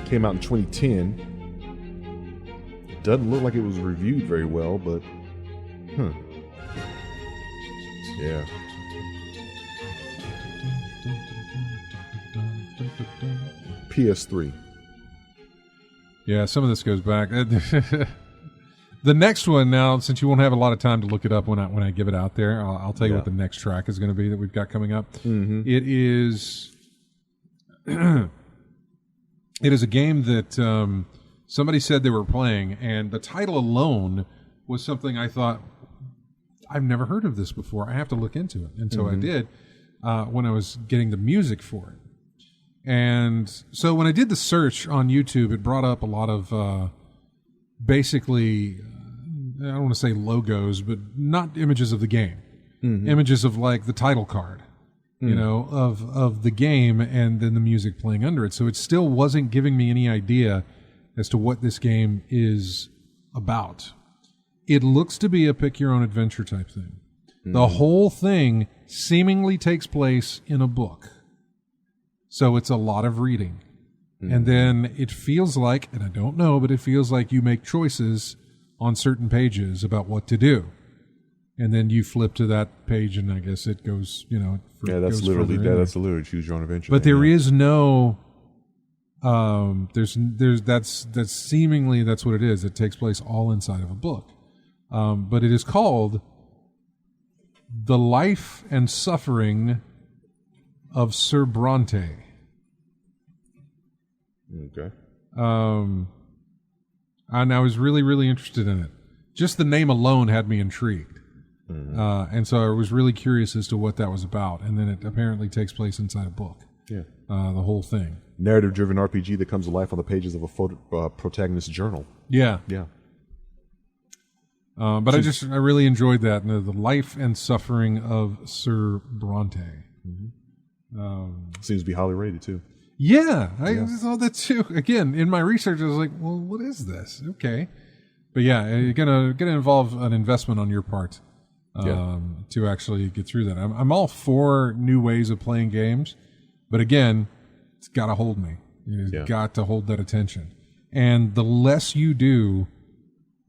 Came out in 2010. Doesn't look like it was reviewed very well, but yeah. PS3. Yeah, some of this goes back. The next one now, since you won't have a lot of time to look it up when I give it out there, I'll tell you what the next track is going to be that we've got coming up. Mm-hmm. It is it is a game that somebody said they were playing, and the title alone was something I thought, I've never heard of this before. I have to look into it. And so I did when I was getting the music for it. And so when I did the search on YouTube, it brought up a lot of basically, I don't want to say logos, but not images of the game. Mm-hmm. Images of like the title card, you know, of the game, and then the music playing under it. So it still wasn't giving me any idea as to what this game is about. It looks to be a pick-your-own-adventure type thing. Mm-hmm. The whole thing seemingly takes place in a book. So it's a lot of reading. Mm-hmm. And then it feels like, and I don't know, but it feels like you make choices on certain pages about what to do. And then you flip to that page, and I guess it goes, you know. That's literally choose your own adventure. But there is no, that's seemingly that's what it is. It takes place all inside of a book. But it is called The Life and Suffering of Sir Bronte. Okay. And I was really, really interested in it. Just the name alone had me intrigued. Mm-hmm. And so I was really curious as to what that was about. And then it apparently takes place inside a book. Yeah. The whole thing. Narrative-driven RPG that comes to life on the pages of a protagonist's journal. Yeah. Yeah. But I really enjoyed that. The Life and Suffering of Sir Bronte. Mm-hmm. Seems to be highly rated, too. Yeah, I saw that too. Again, in my research, I was like, "Well, what is this?" Okay, but yeah, it's gonna involve an investment on your part to actually get through that. I'm all for new ways of playing games, but again, it's got to hold me. It's got to hold that attention, and the less you do,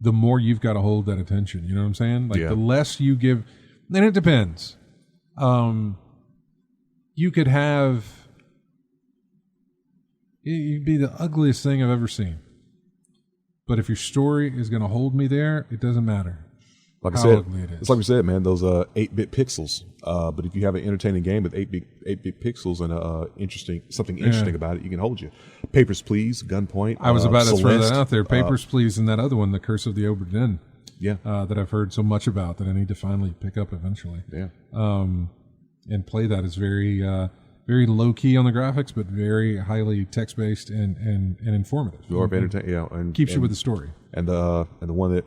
the more you've got to hold that attention. You know what I'm saying? Like the less you give, and it depends. You could have. It'd be the ugliest thing I've ever seen. But if your story is going to hold me there, it doesn't matter like how I said, ugly it is. It's like we said, man, those 8-bit pixels. But if you have an entertaining game with 8-bit pixels and something interesting about it, you can hold you. Papers, Please, Gunpoint. I was about to throw that out there. Papers, Please, and that other one, The Curse of the Obra Dinn. Yeah. That I've heard so much about that I need to finally pick up eventually. Yeah. And play that. Is very... very low key on the graphics, but very highly text based and informative. And keeps you with the story. And the one that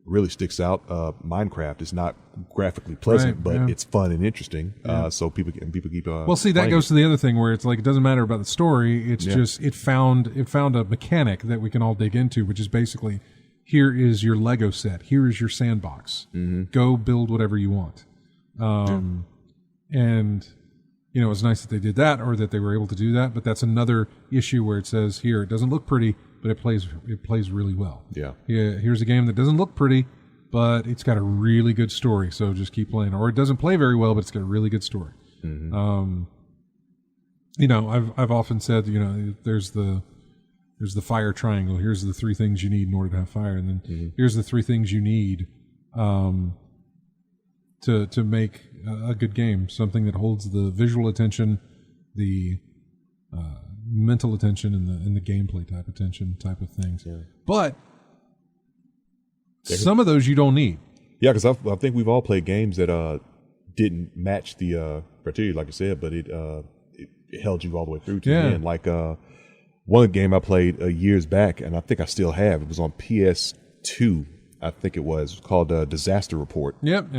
really sticks out, Minecraft, is not graphically pleasant, but it's fun and interesting. So people keep. Well, see, that goes to the other thing where it's like it doesn't matter about the story. It's just it found a mechanic that we can all dig into, which is basically here is your Lego set, here is your sandbox. Mm-hmm. Go build whatever you want, and. You know, it's nice that they did that or that they were able to do that, but that's another issue where it says here, it doesn't look pretty, but it plays really well. Yeah. Here's a game that doesn't look pretty, but it's got a really good story, so just keep playing. Or it doesn't play very well, but it's got a really good story. Mm-hmm. You know, I've often said, you know, there's the fire triangle. Here's the 3 things you need in order to have fire, and then here's the 3 things you need to make a good game, something that holds the visual attention, the mental attention, and the gameplay type attention type of things. Yeah. But some of those you don't need. Yeah, because I think we've all played games that didn't match the criteria, like I said, but it held you all the way through to the end. Like one game I played years back, and I think I still have. It was on PS2. I think it was called Disaster Report. Yep.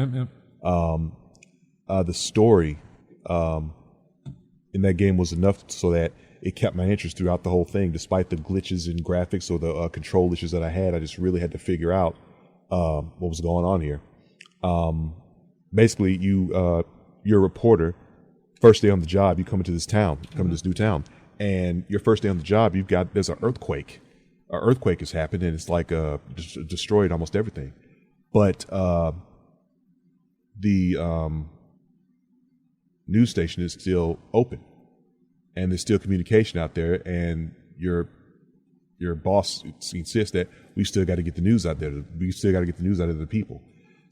The story in that game was enough so that it kept my interest throughout the whole thing, despite the glitches in graphics or the control issues that I had. I just really had to figure out what was going on here. Basically, you're a reporter. First day on the job, you come into this town, to this new town, and your first day on the job, there's an earthquake. An earthquake has happened, and it's like destroyed almost everything. But the news station is still open, and there's still communication out there, and your boss insists that we still got to get the news out there. We still got to get the news out to the people.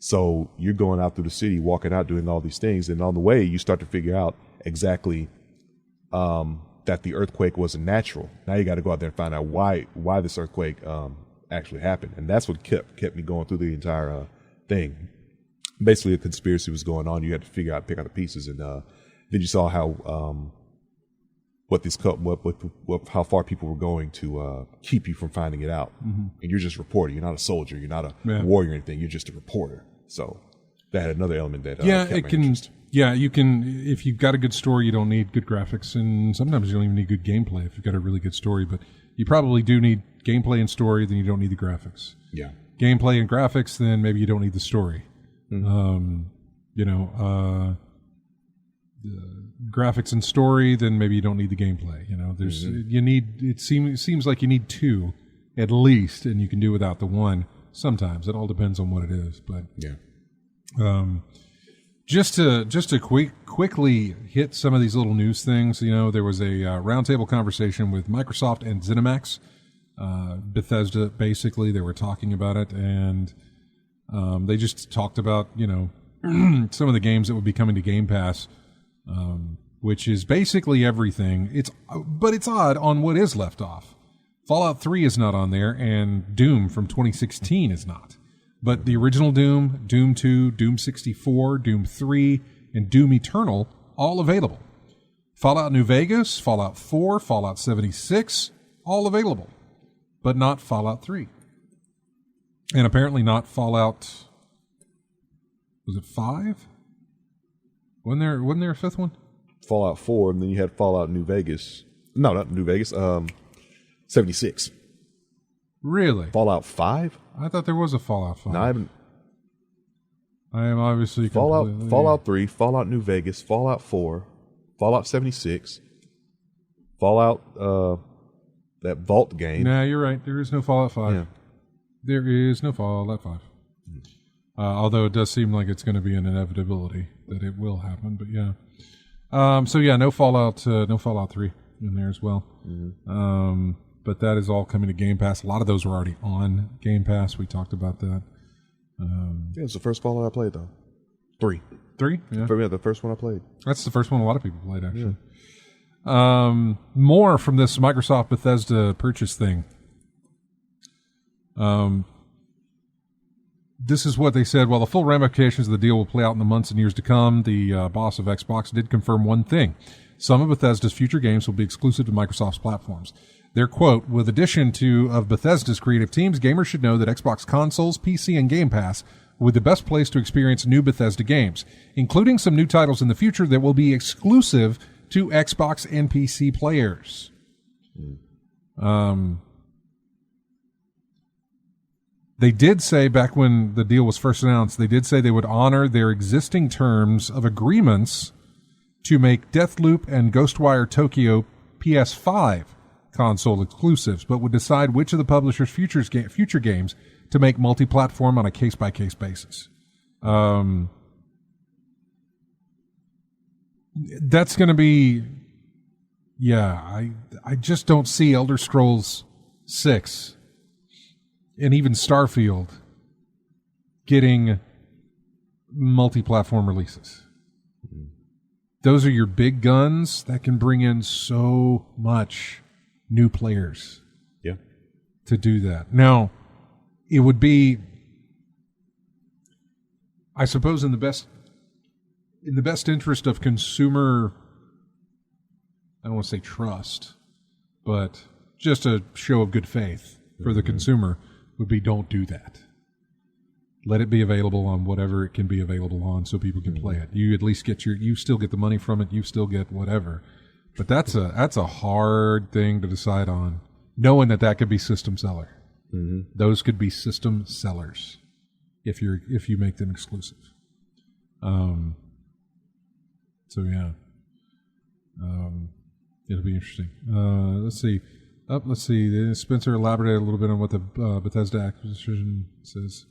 So you're going out through the city, walking out, doing all these things, and on the way, you start to figure out exactly that the earthquake wasn't natural. Now you got to go out there and find out why this earthquake actually happened, and that's what kept me going through the entire thing. Basically, a conspiracy was going on. You had to pick out the pieces, and then you saw how how far people were going to keep you from finding it out. Mm-hmm. And you're just reporting. You're not a soldier. You're not a warrior or anything. You're just a reporter. So that had another element that kept my interest. Yeah, you can. If you've got a good story, you don't need good graphics, and sometimes you don't even need good gameplay if you've got a really good story. But you probably do need gameplay and story. Then you don't need the graphics. Yeah, gameplay and graphics. Then maybe you don't need the story. Mm-hmm. Graphics and story. Then maybe you don't need the gameplay. There's you need. It seems like you need two at least, and you can do without the one. Sometimes it all depends on what it is. But yeah. Just to quickly hit some of these little news things, there was a roundtable conversation with Microsoft and ZeniMax. Bethesda, basically, they were talking about it, and they just talked about, some of the games that would be coming to Game Pass, which is basically everything. But it's odd on what is left off. Fallout 3 is not on there, and Doom from 2016 is not. But the original Doom, Doom 2, Doom 64, Doom 3, and Doom Eternal, all available. Fallout New Vegas, Fallout 4, Fallout 76, all available. But not Fallout 3. And apparently not Fallout... Was it 5? Wasn't there a fifth one? Fallout 4, and then you had Fallout New Vegas. No, not New Vegas. 76. Really? Fallout 5? I thought there was a Fallout 5. No, I haven't. I am obviously Fallout 3, Fallout New Vegas, Fallout 4, Fallout 76, Fallout that Vault game. Nah, you're right. There is no Fallout 5. Yeah. There is no Fallout 5. Although it does seem like it's going to be an inevitability that it will happen. But yeah. No Fallout 3 in there as well. Mm-hmm. But that is all coming to Game Pass. A lot of those were already on Game Pass. We talked about that. It was the first Fallout I played, though. 3? Yeah. The first one I played. That's the first one a lot of people played, actually. Yeah. More from this Microsoft Bethesda purchase thing. This is what they said. While the full ramifications of the deal will play out in the months and years to come, the boss of Xbox did confirm one thing. Some of Bethesda's future games will be exclusive to Microsoft's platforms. Their quote, with addition of Bethesda's creative teams, gamers should know that Xbox consoles, PC, and Game Pass will be the best place to experience new Bethesda games, including some new titles in the future that will be exclusive to Xbox and PC players. They did say, back when the deal was first announced, they did say they would honor their existing terms of agreements to make Deathloop and Ghostwire Tokyo PS5 console exclusives, but would decide which of the publisher's future games to make multi-platform on a case-by-case basis. That's going to be... Yeah, I just don't see Elder Scrolls 6 and even Starfield getting multi-platform releases. Those are your big guns that can bring in so much new players. Yeah. To do that. Now, it would be, I suppose, in the best in the best interest of consumer, I don't want to say trust, but just a show of good faith for the consumer would be don't do that. Let it be available on whatever it can be available on so people can play it. You at least get you still get the money from it, you still get whatever. But that's a hard thing to decide on, knowing that could be system seller. Mm-hmm. Those could be system sellers if you make them exclusive. So yeah, it'll be interesting. Let's see. Spencer elaborated a little bit on what the Bethesda acquisition says.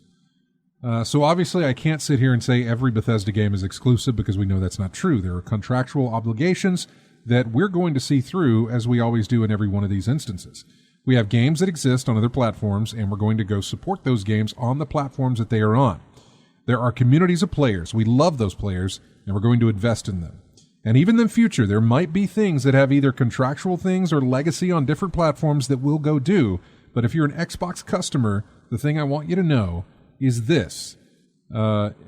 So obviously I can't sit here and say every Bethesda game is exclusive because we know that's not true. There are contractual obligations that we're going to see through, as we always do in every one of these instances. We have games that exist on other platforms, and we're going to go support those games on the platforms that they are on. There are communities of players. We love those players, and we're going to invest in them. And even in the future, there might be things that have either contractual things or legacy on different platforms that we'll go do. But if you're an Xbox customer, the thing I want you to know is this.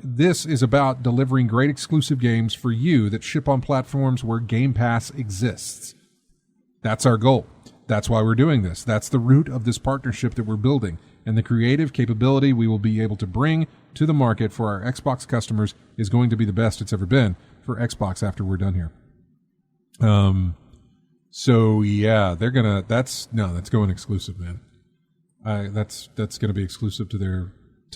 This is about delivering great exclusive games for you that ship on platforms where Game Pass exists. That's our goal. That's why we're doing this. That's the root of this partnership that we're building. And the creative capability we will be able to bring to the market for our Xbox customers is going to be the best it's ever been for Xbox after we're done here. So yeah, that's going exclusive, man. That's going to be exclusive to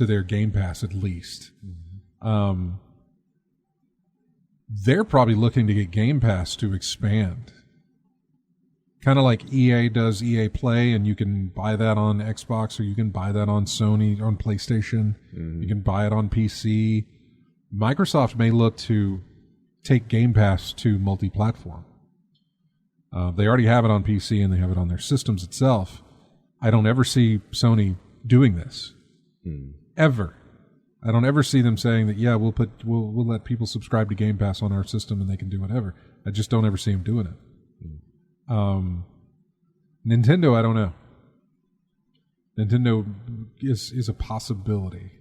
their Game Pass at least. Mm-hmm. They're probably looking to get Game Pass to expand. Kind of like EA does EA Play, and you can buy that on Xbox, or you can buy that on Sony, on PlayStation. Mm-hmm. You can buy it on PC. Microsoft may look to take Game Pass to multi-platform. They already have it on PC, and they have it on their systems itself. I don't ever see Sony doing this. Ever. I don't ever see them saying that, yeah, we'll let people subscribe to Game Pass on our system and they can do whatever. I just don't ever see them doing it. Nintendo, I don't know. Nintendo is a possibility.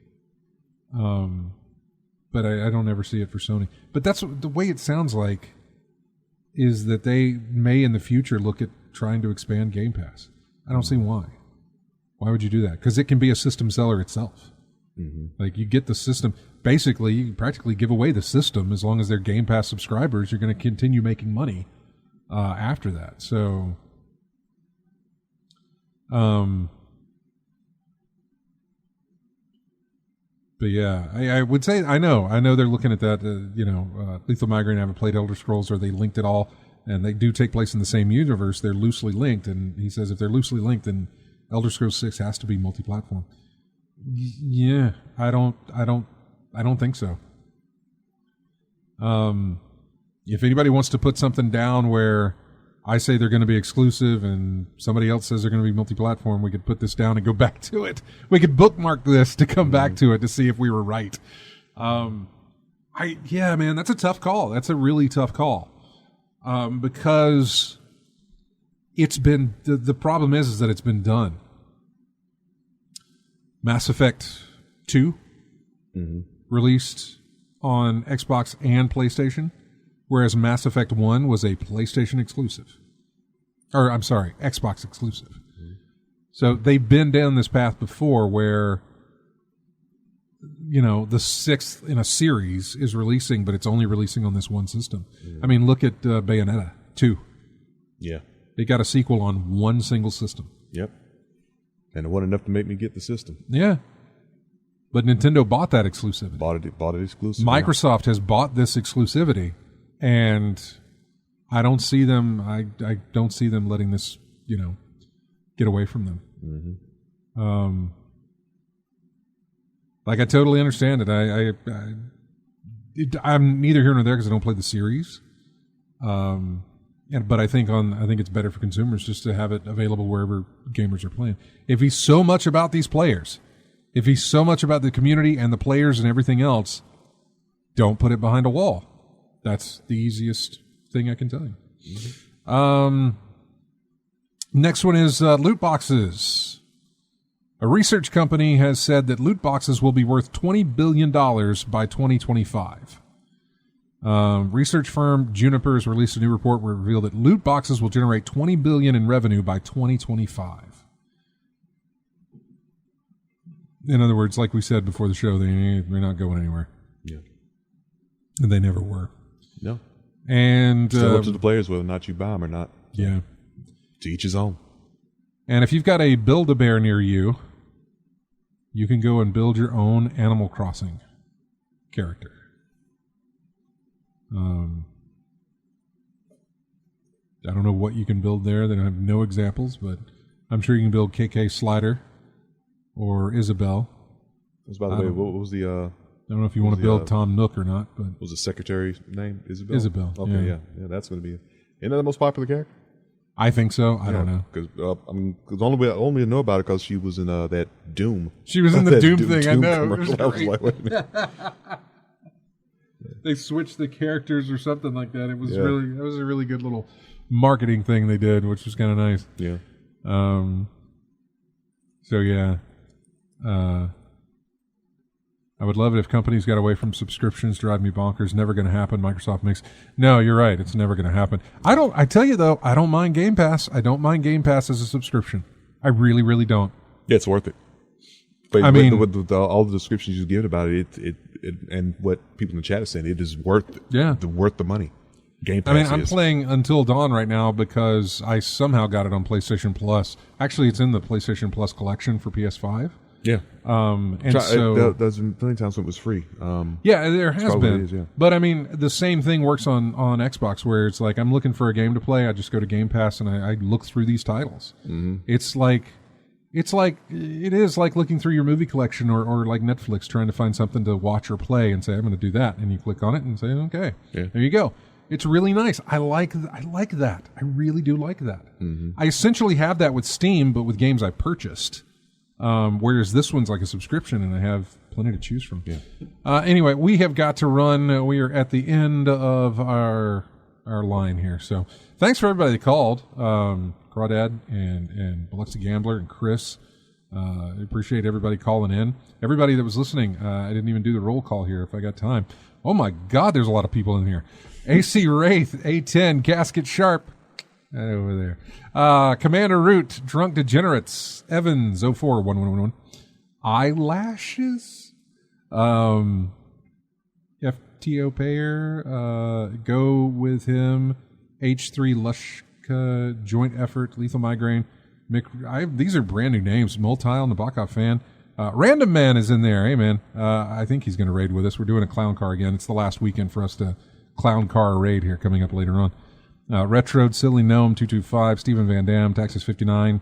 But I don't ever see it for Sony. But that's the way it sounds like, is that they may in the future look at trying to expand Game Pass. I don't see why. Why would you do that? Because it can be a system seller itself. Mm-hmm. Like, you get the system. Basically, you practically give away the system. As long as they're Game Pass subscribers, you're going to continue making money after that. So, but yeah, I would say I know they're looking at that. Lethal Migraine, I haven't played Elder Scrolls, or they linked it all, and they do take place in the same universe. They're loosely linked, and he says if they're loosely linked, then Elder Scrolls 6 has to be multi-platform. Yeah, I don't think so. If anybody wants to put something down where I say they're going to be exclusive and somebody else says they're going to be multi-platform, we could put this down and go back to it. We could bookmark this to come back to it to see if we were right. Man, that's a tough call. That's a really tough call. Because it's been, the problem is that it's been done. Mass Effect 2 released on Xbox and PlayStation, whereas Mass Effect 1 was a PlayStation exclusive. Or, I'm sorry, Xbox exclusive. Mm-hmm. So they've been down this path before where, the sixth in a series is releasing, but it's only releasing on this one system. Mm-hmm. I mean, look at Bayonetta 2. Yeah. It got a sequel on one single system. Yep. And it wasn't enough to make me get the system. Yeah. But Nintendo bought that exclusivity. Bought it exclusive. Microsoft has bought this exclusivity, and I don't see them letting this, get away from them. Mm-hmm. I totally understand it. I'm neither here nor there because I don't play the series. But I think it's better for consumers just to have it available wherever gamers are playing. If he's so much about these players, if he's so much about the community and the players and everything else, don't put it behind a wall. That's the easiest thing I can tell you. Mm-hmm. Next one is loot boxes. A research company has said that loot boxes will be worth $20 billion by 2025. Research firm Juniper has released a new report where it revealed that loot boxes will generate $20 billion in revenue by 2025. In other words, like we said before the show, they're not going anywhere. Yeah. And they never were. No. And still up to the players whether or not you buy them or not. Yeah. To each his own. And if you've got a Build-A-Bear near you, you can go and build your own Animal Crossing character. I don't know what you can build there. They don't have no examples, but I'm sure you can build KK Slider or Isabel. By the way, what was the... I don't know if you want to build Tom Nook or not, but... Was the secretary's name Isabel? Isabel, okay, yeah, that's going to be... Isn't that the most popular character? I think so. I don't know. Because the only way I know about it because she was in that Doom. She was in the Doom thing, I know. I was like, wait a minute. They switched the characters or something like that. It was it was a really good little marketing thing they did, which was kind of nice. Yeah. So yeah. I would love it if companies got away from subscriptions. Drive me bonkers. Never going to happen. Microsoft makes... No, you're right. It's never going to happen. I tell you, though, I don't mind Game Pass. I don't mind Game Pass as a subscription. I really, really don't. Yeah, it's worth it. But I mean... With all the descriptions you give about it, and what people in the chat are saying, it is worth the money. Game Pass I'm playing Until Dawn right now because I somehow got it on PlayStation Plus. Actually, it's in the PlayStation Plus collection for PS5. Yeah. So there's plenty of times when it was free. Yeah, there has been. Is, yeah. But I mean, the same thing works on Xbox, where it's like I'm looking for a game to play. I just go to Game Pass and I look through these titles. Mm-hmm. It is like looking through your movie collection or like Netflix trying to find something to watch or play and say I'm going to do that, and you click on it and say okay, there you go. It's really nice. I like that. I really do like that. Mm-hmm. I essentially have that with Steam, but with games I purchased. Whereas this one's like a subscription, and I have plenty to choose from. Yeah. Anyway, we have got to run. We are at the end of our line here. So thanks for everybody that called. Crawdad and Biloxi Gambler and Chris. I appreciate everybody calling in. Everybody that was listening. I didn't even do the roll call here if I got time. Oh my God, there's a lot of people in here. AC Wraith, A10, Gasket Sharp. Over there. Commander Root, Drunk Degenerates, Evans, 041111. Eyelashes? FTO Payer, Go With Him, H3 Lushka, Joint Effort, Lethal Migraine. These are brand new names. Multile, Nabokov Fan. Random Man is in there. Hey, man. I think he's going to raid with us. We're doing a clown car again. It's the last weekend for us to clown car raid here coming up later on. Retroed, Silly Gnome, 225, Stephen Van Dam, Texas 59,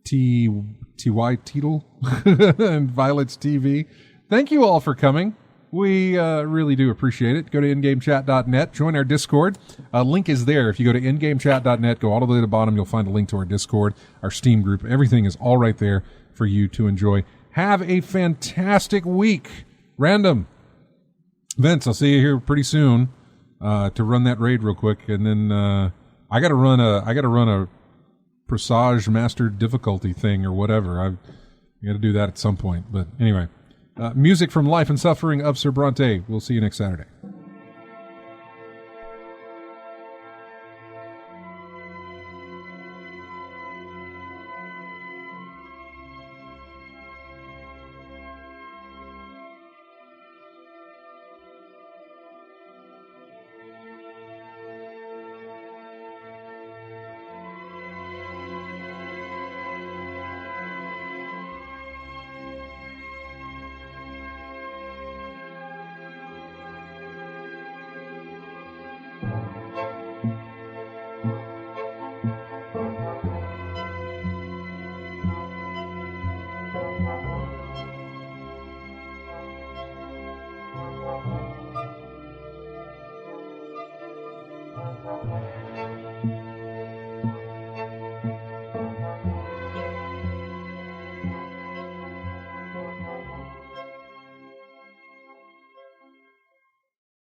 T.Y. Teetle, and Violet's TV. Thank you all for coming. We really do appreciate it. Go to ingamechat.net, join our Discord. Link is there. If you go to ingamechat.net, go all the way to the bottom, you'll find a link to our Discord, our Steam group. Everything is all right there for you to enjoy. Have a fantastic week. Random. Vince, I'll see you here pretty soon. To run that raid real quick, and then I got to run a Presage Master difficulty thing or whatever. I got to do that at some point. But anyway, music from Life and Suffering of Sir Bronte. We'll see you next Saturday.